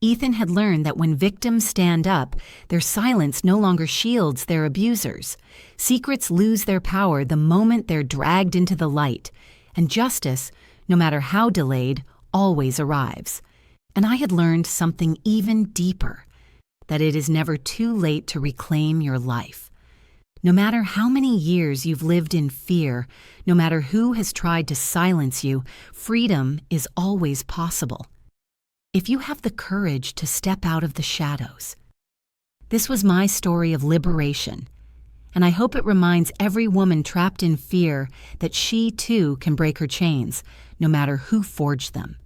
Ethan had learned that when victims stand up, their silence no longer shields their abusers. Secrets lose their power the moment they're dragged into the light, and justice, no matter how delayed, always arrives. And I had learned something even deeper: that it is never too late to reclaim your life. No matter how many years you've lived in fear, no matter who has tried to silence you, freedom is always possible, if you have the courage to step out of the shadows. This was my story of liberation, and I hope it reminds every woman trapped in fear that she too can break her chains, no matter who forged them.